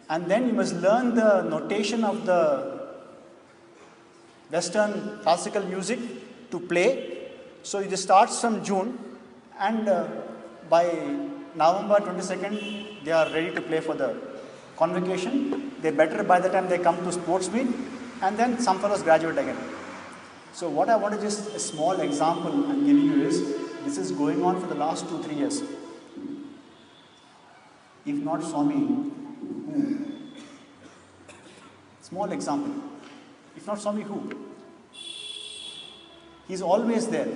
And then you must learn the notation of the Western classical music to play. So it starts from June, and by November 22nd, they are ready to play for the convocation. They're better by the time they come to sports meet, and then some fellows graduate again. So what I want to just, a small example I'm giving you is, this is going on for the last 2-3 years. If not Swami, who? Small example. If not Swami, who? He's always there.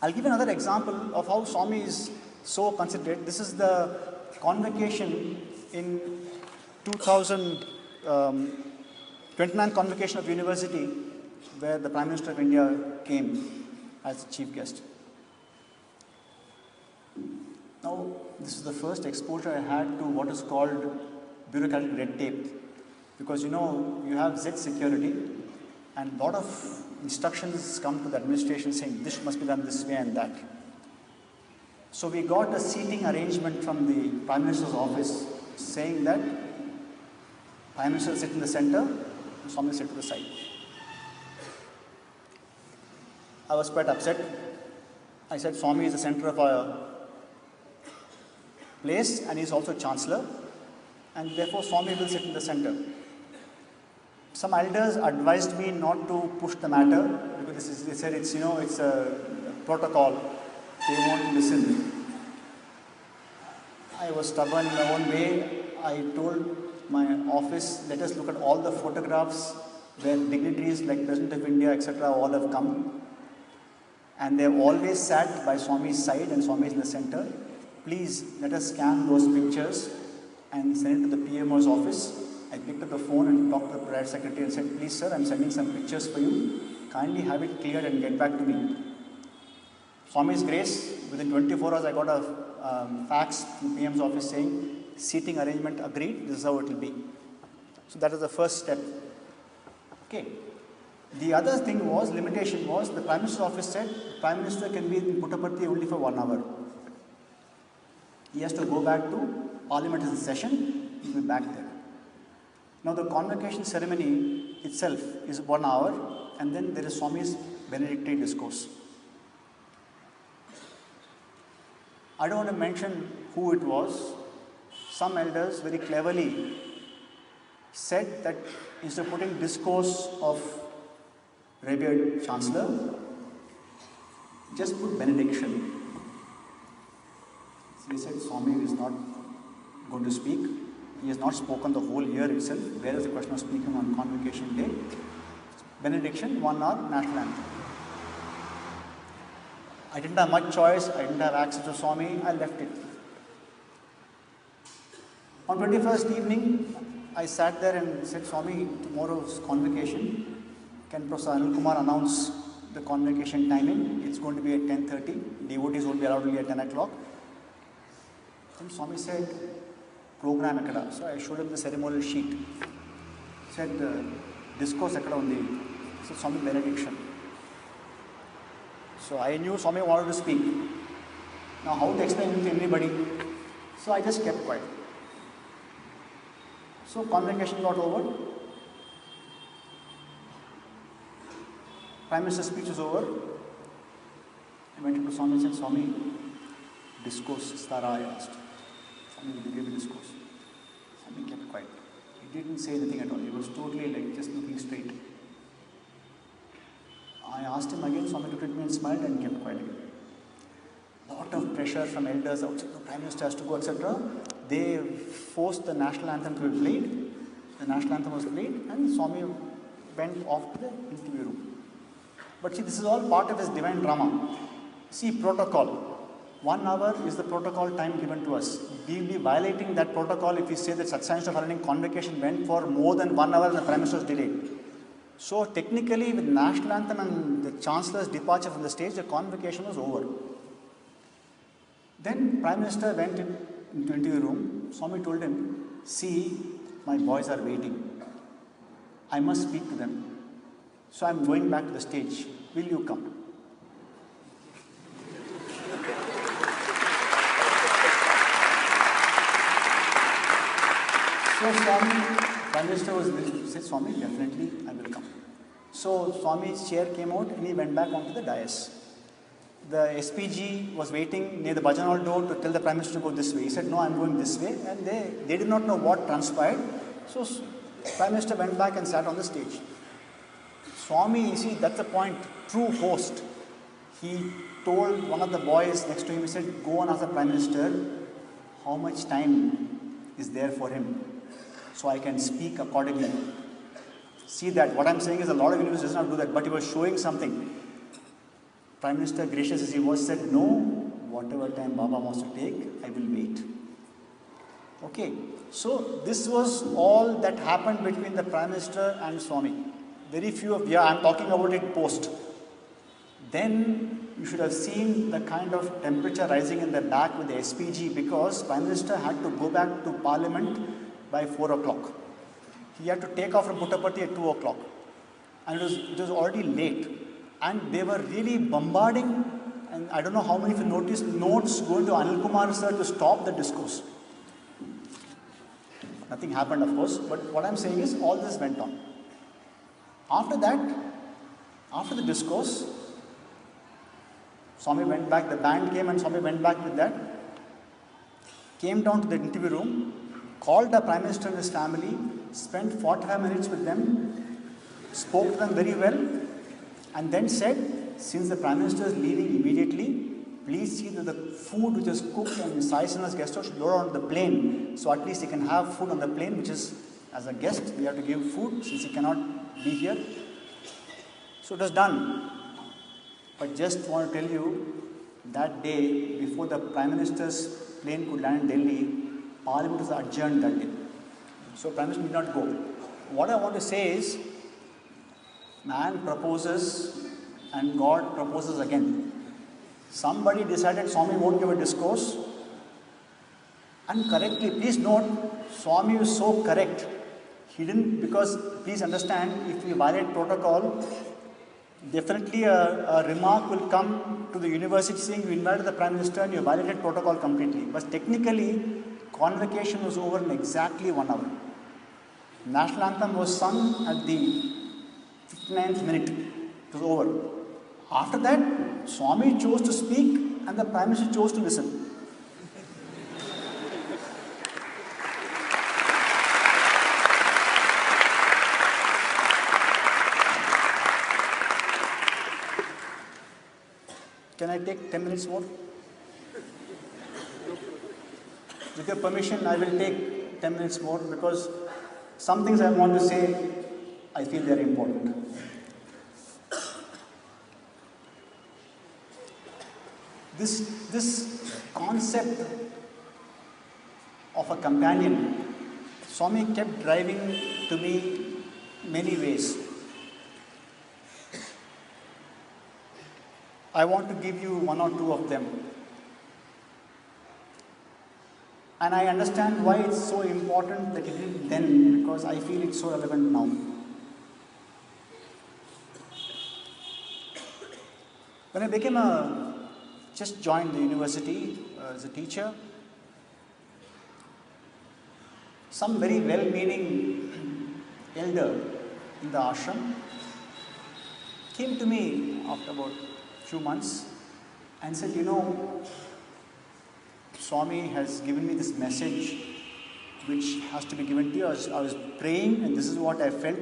I'll give another example of how Swami is so considerate. This is the convocation in 29th convocation of university, where the Prime Minister of India came as chief guest. Now, this is the first exposure I had to what is called bureaucratic red tape. Because you know, you have Z security, and a lot of instructions come to the administration saying this must be done this way and that. So we got a seating arrangement from the Prime Minister's office saying that Prime Minister will sit in the center, and Swami will sit to the side. I was quite upset. I said Swami is the center of our place and he is also Chancellor, and therefore Swami will sit in the center. Some elders advised me not to push the matter because they said it's, it's a protocol. They won't listen. I was stubborn in my own way. I told my office, let us look at all the photographs where dignitaries like President of India, etc. all have come. And they have always sat by Swami's side and Swami is in the center. Please let us scan those pictures and send it to the PMO's office. I picked up the phone and talked to the private secretary and said, please sir, I'm sending some pictures for you. Kindly have it cleared and get back to me. Swami's grace, within 24 hours I got a fax from PM's office saying, seating arrangement agreed, this is how it will be. So that is the first step. Okay. The other thing was, limitation was, the Prime Minister's office said, Prime Minister can be in Puttaparthi only for 1 hour. He has to go back to Parliament is in session, he will be back there. Now the convocation ceremony itself is 1 hour, and then there is Swami's Benedictine discourse. I don't want to mention who it was. Some elders very cleverly said that instead of putting discourse of revered Chancellor, just put benediction. So he said Swami is not going to speak. He has not spoken the whole year itself. Where is the question of speaking on convocation day? Benediction, 1 hour, national anthem. I didn't have much choice. I didn't have access to Swami. I left it. On 21st evening, I sat there and said, Swami, tomorrow's convocation. Can Professor Anil Kumar announce the convocation timing? It's going to be at 10:30. Devotees will be allowed only at 10 o'clock. Then Swami said, program ekkada. So I showed him the ceremonial sheet. He said, discourse ekkada undi. So Swami benediction. So I knew Swami wanted to speak. Now how to explain it to anybody? So I just kept quiet. So convocation got over. Prime Minister's speech was over. I went into Swami and said, Swami, discourse, Stara, I asked. Swami, will you give a discourse? Swami kept quiet. He didn't say anything at all. He was totally like just looking straight. I asked him again, Swami looked at me and smiled and kept quiet again. Lot of pressure from elders outside, the Prime Minister has to go, etc. They forced the national anthem to be played. The national anthem was played and Swami went off to the interview room. But see, this is all part of his divine drama. See, protocol. 1 hour is the protocol time given to us. We will be violating that protocol if we say that Satsang of Learning convocation went for more than 1 hour and the Prime Minister was delayed. So technically, with national anthem and the Chancellor's departure from the stage, the convocation was over. Then Prime Minister went into interview room. Swami told him, see, my boys are waiting. I must speak to them. So I am going back to the stage. Will you come? So Swami, Prime Minister said, Swami, definitely I will come. So Swami's chair came out and he went back onto the dais. The SPG was waiting near the Bhajan Hall door to tell the Prime Minister to go this way. He said, no, I am going this way. And they did not know what transpired. So Prime Minister went back and sat on the stage. Swami, you see, that's the point, true host. He told one of the boys next to him, he said, go and ask the Prime Minister how much time is there for him so I can speak accordingly. See that, what I'm saying is a lot of universities does not do that, but he was showing something. Prime Minister, gracious as he was, said, no, whatever time Baba wants to take, I will wait. Okay, so this was all that happened between the Prime Minister and Swami. Very few of, I'm talking about it post. Then you should have seen the kind of temperature rising in the back with the SPG because Prime Minister had to go back to Parliament by 4 o'clock. He had to take off from Puttaparthi at 2 o'clock. And it was already late. And they were really bombarding, and I don't know how many of you noticed, notes going to Anil Kumar sir to stop the discourse. Nothing happened, of course, but what I'm saying is all this went on. After that, after the discourse, Swami went back, the band came and Swami went back with that, came down to the interview room, called the Prime Minister and his family, spent 45 minutes with them, spoke to them very well, and then said, since the Prime Minister is leaving immediately, please see that the food which is cooked and Sai Sina's guest house should load on the plane. So at least he can have food on the plane, which is, as a guest, we have to give food since he cannot be here. So it was done. But just want to tell you, that day, before the Prime Minister's plane could land in Delhi, Parliament was adjourned that day. So Prime Minister did not go. What I want to say is, man proposes and God proposes again. Somebody decided Swami won't give a discourse, and correctly, please note, Swami is so correct. He didn't, because please understand, if we violate protocol, definitely a remark will come to the university saying you invited the Prime Minister and you violated protocol completely. But technically, convocation was over in exactly 1 hour. National anthem was sung at the 59th minute. It was over. After that, Swami chose to speak and the Prime Minister chose to listen. Can I take 10 minutes more? With your permission, I will take 10 minutes more because some things I want to say, I feel they are important. This concept of a companion, Swami kept driving to me many ways. I want to give you 1 or 2 of them. And I understand why it's so important that he did it then, because I feel it's so relevant now. When I just joined the university as a teacher, some very well-meaning elder in the ashram came to me after about a few months and said, you know, Swami has given me this message which has to be given to you. I was praying and this is what I felt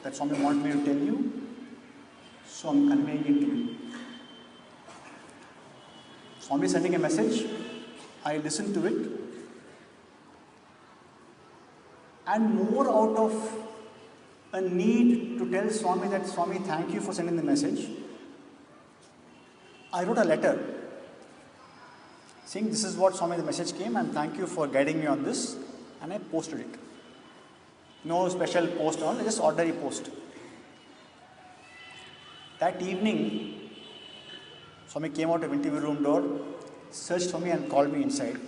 that Swami wanted me to tell you. So I'm conveying it to you. Swami is sending a message. I listened to it. And more out of a need to tell Swami that, Swami, thank you for sending the message, I wrote a letter saying, this is what Swami, the message came, and thank you for guiding me on this, and I posted it. No special post on, just ordinary post. That evening, Swami came out of interview room door, searched for me and called me inside.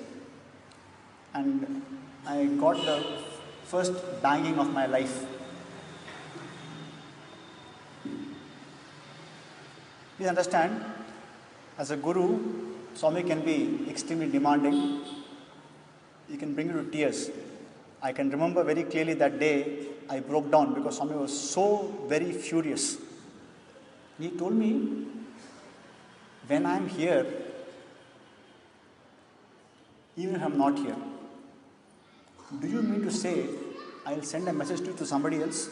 And I got the first banging of my life. Please understand, as a guru, Swami can be extremely demanding. He can bring you to tears. I can remember very clearly that day I broke down because Swami was so very furious. He told me, when I am here, even if I am not here, do you mean to say I will send a message to somebody else?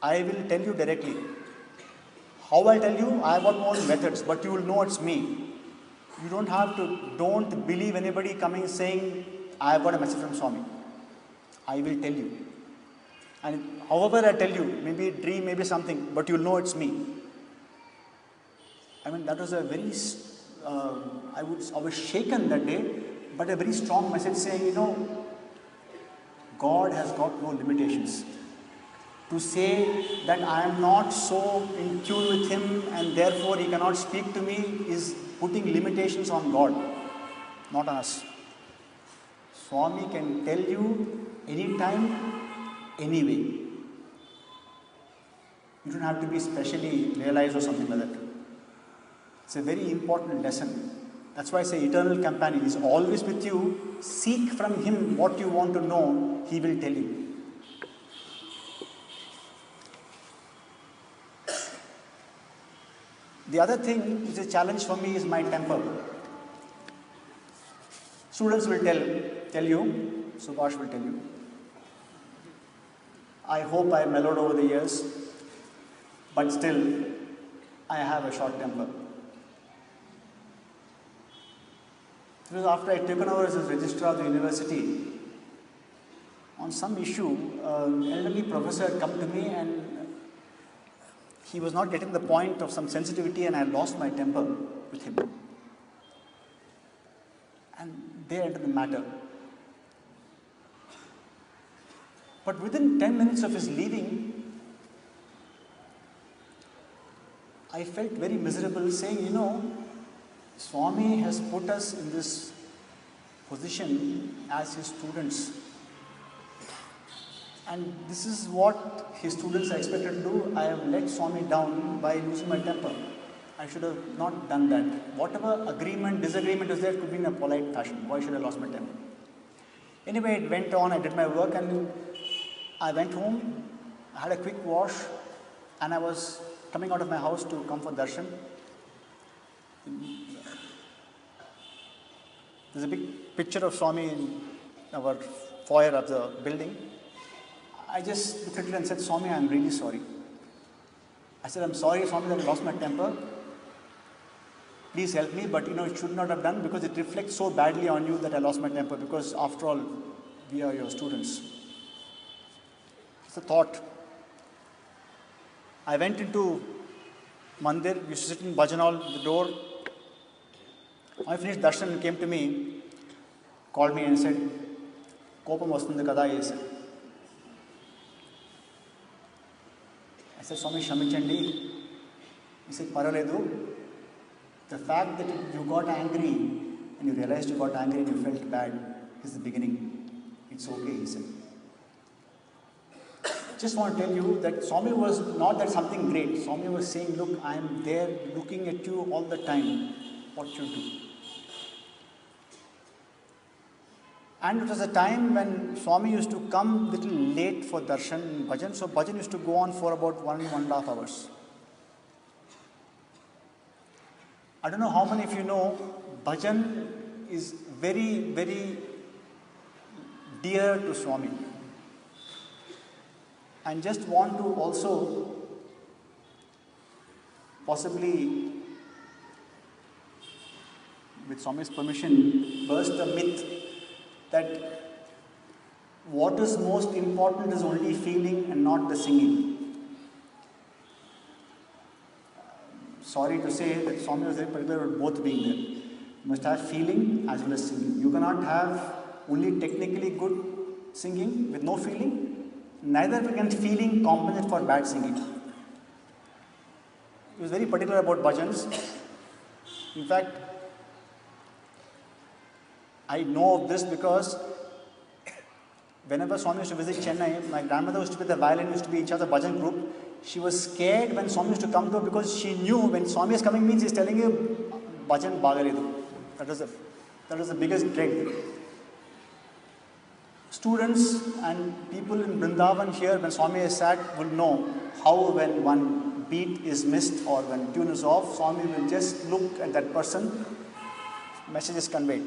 I will tell you directly. How I'll tell you? I have got my own methods, but you will know it's me. You don't believe anybody coming saying, I have got a message from Swami. I will tell you. And however I tell you, maybe a dream, maybe something, but you'll know it's me. I mean, that was a very, I was shaken that day, but a very strong message saying, you know, God has got no limitations. To say that I am not so in tune with Him and therefore He cannot speak to me is putting limitations on God, not on us. Swami can tell you anytime, anyway. You don't have to be specially realized or something like that. It's a very important lesson. That's why I say eternal companion is always with you. Seek from Him what you want to know, He will tell you. The other thing which is a challenge for me is my temper. Students will tell you, Subhash will tell you. I hope I mellowed over the years, but still, I have a short temper. It was after I took over as Registrar of the university, on some issue, an elderly professor had come to me and he was not getting the point of some sensitivity and I lost my temper with him. And there ended the matter. But within 10 minutes of his leaving, I felt very miserable saying, you know, Swami has put us in this position as his students. And this is what his students are expected to do. I have let Swami down by losing my temper. I should have not done that. Whatever agreement, disagreement is there, could be in a polite fashion. Why should I lost my temper? Anyway, it went on, I did my work and I went home, I had a quick wash and I was coming out of my house to come for darshan. There's a big picture of Swami in our foyer of the building. I just looked at it and said, Swami, I'm really sorry. I said, I'm sorry, Swami, that I lost my temper. Please help me, but it should not have done because it reflects so badly on you that I lost my temper because after all, we are your students. It's a thought. I went into Mandir, we used to sit in Bhajan hall at the door. I finished darshan and came to me, called me and said, Kopam vastundi kada yes. I said, Swami, Shamichandi. He said, Paraledu. The fact that you got angry and you realized you got angry and you felt bad, is the beginning. It's okay, he said. Just want to tell you that Swami was not that something great. Swami was saying, look, I am there looking at you all the time. What you do? And it was a time when Swami used to come little late for darshan and bhajan. So bhajan used to go on for about 1.5 hours. I don't know how many of you know, bhajan is very, very dear to Swami. And just want to also possibly, with Swami's permission, burst the myth that what is most important is only feeling and not the singing. Sorry to say that Swami was very particular about both being there. You must have feeling as well as singing. You cannot have only technically good singing with no feeling. Neither can feeling compensate for bad singing. He was very particular about bhajans. In fact, I know of this because whenever Swami used to visit Chennai, my grandmother used to be the violin, used to be in charge of the bhajan group. She was scared when Swami used to come to her because she knew when Swami is coming means he is telling you bhajan bagaledu. That was the biggest dread. Students and people in Brindavan here, when Swami is sat, will know how when one beat is missed or when tune is off, Swami will just look at that person, message is conveyed.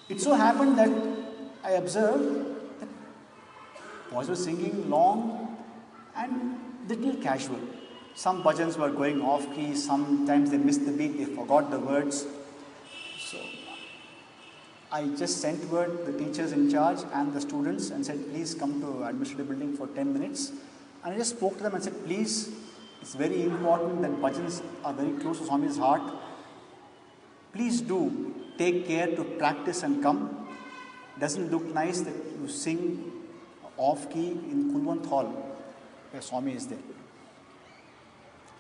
It so happened that I observed that boys were singing long and little casual. Some bhajans were going off key, sometimes they missed the beat, they forgot the words. So I just sent word to the teachers in charge and the students and said, please come to administrative building for 10 minutes. And I just spoke to them and said, please, it's very important that bhajans are very close to Swami's heart. Please do take care to practice and come. Doesn't look nice that you sing off key in Kulwant Hall where Swami is there.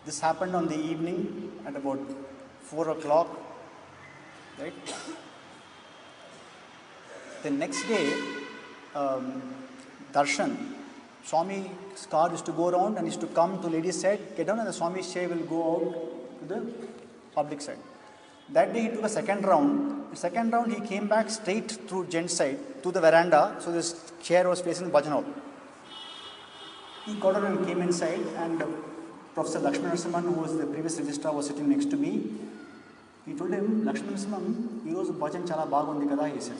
This happened on the evening at about 4 o'clock, right? The next day, darshan, Swami's car used to go around and used to come to ladies' side, get down, and the Swami's chair will go out to the public side. That day he took a second round. The second round he came back straight through gents' side to the veranda, so this chair was facing the bhajan hall. He got out and came inside, and Professor Lakshman Narasimhan, who was the previous registrar, was sitting next to me. He told him, Lakshman Narasimhan, he was bhajan chala bagundi kada, he said.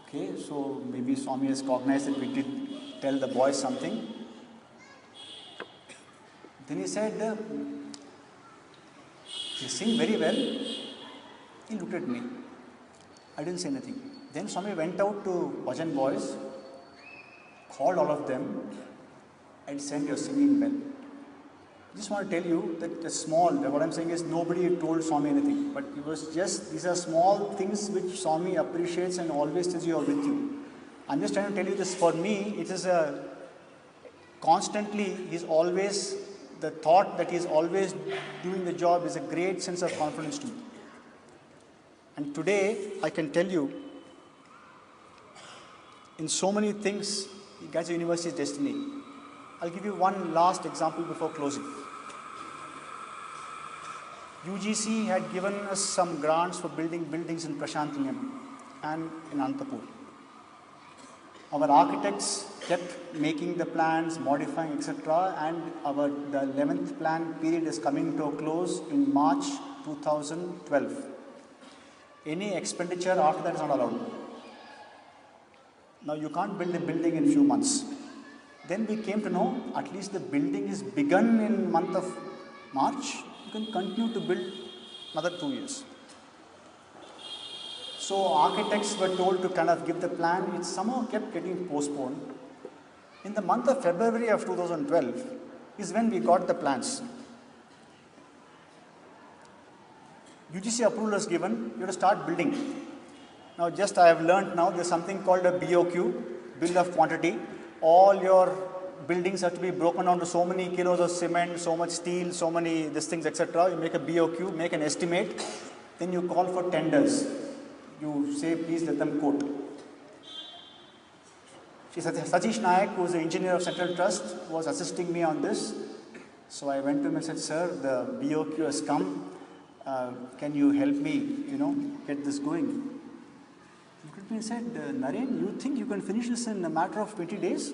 Okay, so maybe Swami has cognized that we did tell the boys something. Then he said, you sing very well. He looked at me. I didn't say anything. Then Swami went out to bhajan boys, called all of them, and said, you're singing well. I just want to tell you that what I'm saying is nobody told Swami anything, but it was just, these are small things which Swami appreciates and always tells you are with you. I'm just trying to tell you this, for me, it is constantly, the thought that he's always doing the job is a great sense of confidence to me. And today, I can tell you, in so many things, he gets a university's destiny. I'll give you one last example before closing. UGC had given us some grants for building buildings in Prashantilayam and in Antapur. Our architects kept making the plans, modifying, etc. And the 11th plan period is coming to a close in March 2012. Any expenditure after that is not allowed. Now you can't build a building in a few months. Then we came to know at least the building is begun in month of March. You can continue to build another 2 years. So architects were told to kind of give the plan. It somehow kept getting postponed. In the month of February of 2012 is when we got the plans. UGC approval was given. You have to start building. Now just I have learnt now there's something called a BOQ, bill of quantity. All your buildings have to be broken down to so many kilos of cement, so much steel, so many these things, etc. You make a BOQ, make an estimate, then you call for tenders. You say, please let them quote. Satish Nayak, who is the engineer of Central Trust, was assisting me on this. So I went to him and said, sir, the BOQ has come. Can you help me, get this going? He looked at me and said, Naren, you think you can finish this in a matter of 20 days?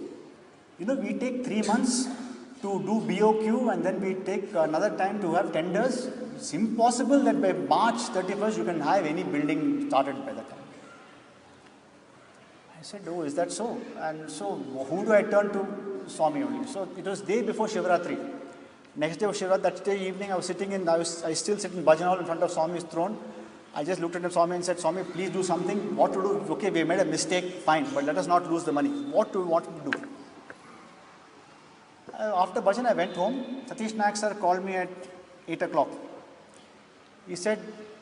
We take 3 months to do BOQ and then we take another time to have tenders. It's impossible that by March 31st you can have any building started by that time. I said, oh, is that so? And so who do I turn to? SWAMI only. So it was day before Shivratri. Next day of Shivratri, that day evening I was sitting I still sit in Bhajan Hall in front of Swami's throne. I just looked at him, Swami, and said, Swami, please do something. What to do? Okay, we made a mistake, fine, but let us not lose the money. What do you want to do? After Bhajan, I went home. Satish Nayak sir called me at 8 o'clock. He said,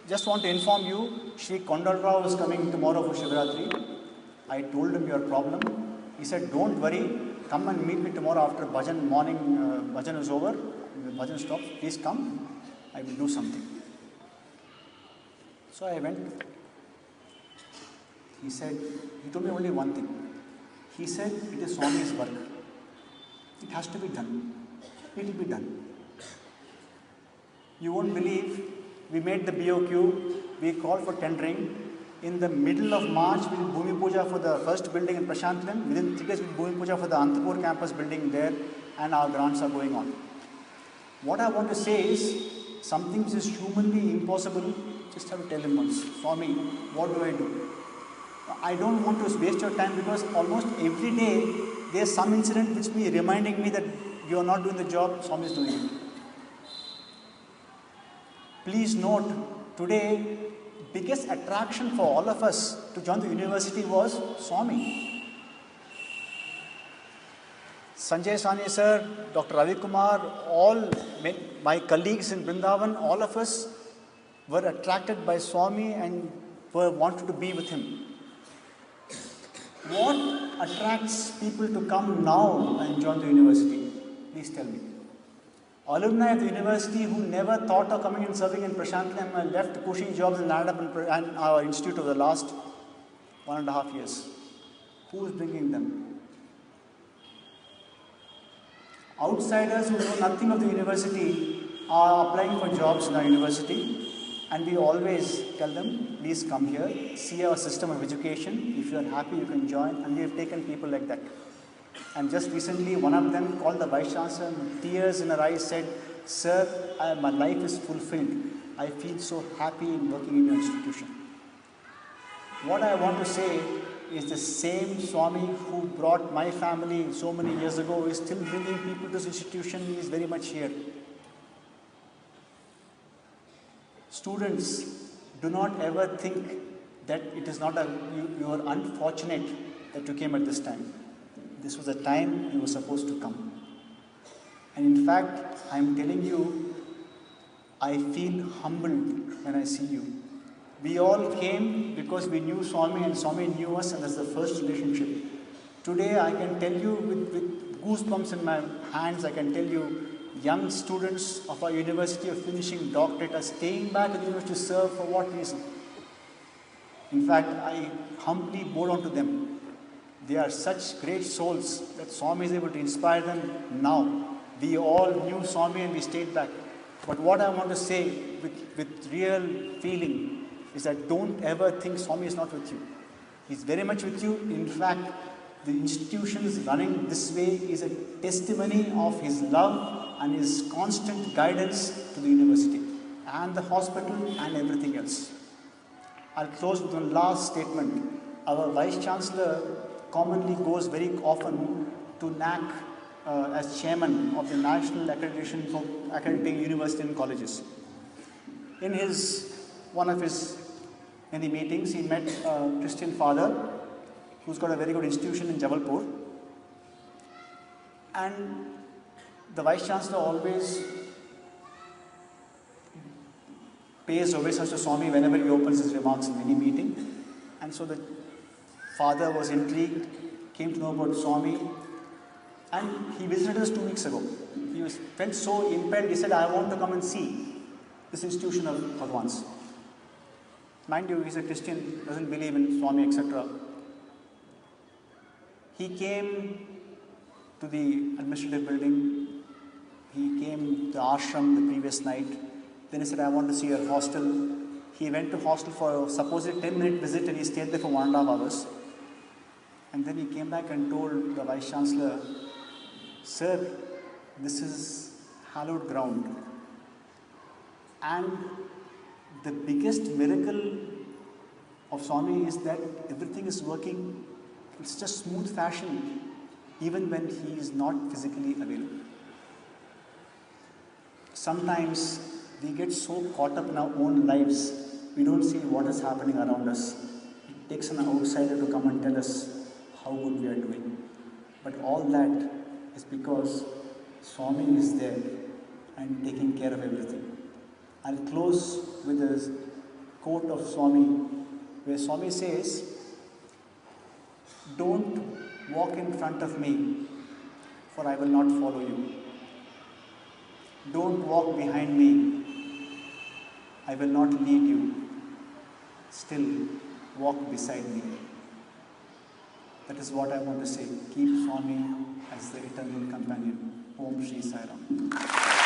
just want to inform you, Shri Kondal Rao is coming tomorrow for Shivratri. I told him your problem. He said, don't worry, come and meet me tomorrow after Bhajan morning, Bhajan is over, the Bhajan stops, please come, I will do something. So I went. He told me only one thing. He said, it is Swami's work. It has to be done. It will be done. You won't believe, we made the BOQ, we called for tendering. In the middle of March, we did Bhumi Puja for the first building in Prashantlan. Within 3 days, we did Bhumi Puja for the Antapur campus building there, and our grants are going on. What I want to say is, something which is humanly impossible, just have to tell him once, Swami, what do I do? I don't want to waste your time because almost every day, there's some incident which be reminding me that you are not doing the job, Swami is doing it. Please note, today, biggest attraction for all of us to join the university was Swami. Sanjay Sani sir, Dr. Ravi Kumar, all my colleagues in Brindavan, all of us were attracted by Swami and wanted to be with him. What attracts people to come now and join the university? Please tell me. Alumni of the university who never thought of coming and serving in Prashantlan and left cushy jobs in NAREN and our institute over the last 1.5 years. Who is bringing them? Outsiders who know nothing of the university are applying for jobs in our university, and we always tell them, please come here, see our system of education. If you are happy, you can join, and we have taken people like that. And just recently, one of them called the Vice Chancellor with tears in her eyes, said, sir, my life is fulfilled. I feel so happy in working in your institution. What I want to say is the same Swami who brought my family so many years ago is still bringing people to this institution. He is very much here. Students, do not ever think that it is not you are unfortunate that you came at this time. This was the time you were supposed to come. And in fact, I am telling you, I feel humbled when I see you. We all came because we knew Swami and Swami knew us, and that's the first relationship. Today I can tell you with goosebumps in my hands, I can tell you young students of our university of finishing doctorate are staying back at the university to serve for what reason? In fact, I humbly bow down to them. They are such great souls that Swami is able to inspire them now. We all knew Swami and we stayed back. But what I want to say with real feeling is that don't ever think Swami is not with you. He's very much with you. In fact, the institutions running this way is a testimony of his love and his constant guidance to the university and the hospital and everything else. I'll close with one last statement. Our Vice Chancellor commonly goes very often to NAC as chairman of the National Accreditation for Accrediting Universities and Colleges. In one of his many meetings, he met a Christian father who's got a very good institution in Jabalpur. And the Vice Chancellor always pays obeisance to Swami whenever he opens his remarks in any meeting. And so the father was intrigued, came to know about Swami, And he visited us 2 weeks ago. He felt so impelled, he said, I want to come and see this institution of Bhagwan's. Mind you, he's a Christian, doesn't believe in Swami, etc. He came to the administrative building. He came to the ashram the previous night. Then he said, I want to see your hostel. He went to hostel for a supposedly 10-minute visit and he stayed there for 1.5 hours. And then he came back and told the Vice Chancellor, Sir, this is hallowed ground. And the biggest miracle of Swami is that everything is working in such a smooth fashion, even when he is not physically available. Sometimes we get so caught up in our own lives, we don't see what is happening around us. It takes an outsider to come and tell us how good we are doing. But all that is because Swami is there and taking care of everything. I'll close with a quote of Swami, where Swami says, don't walk in front of me, for I will not follow you. Don't walk behind me, I will not lead you. Still, walk beside me. That is what I want to say. Keep Swami as the eternal companion. Om Shri Sai Ram.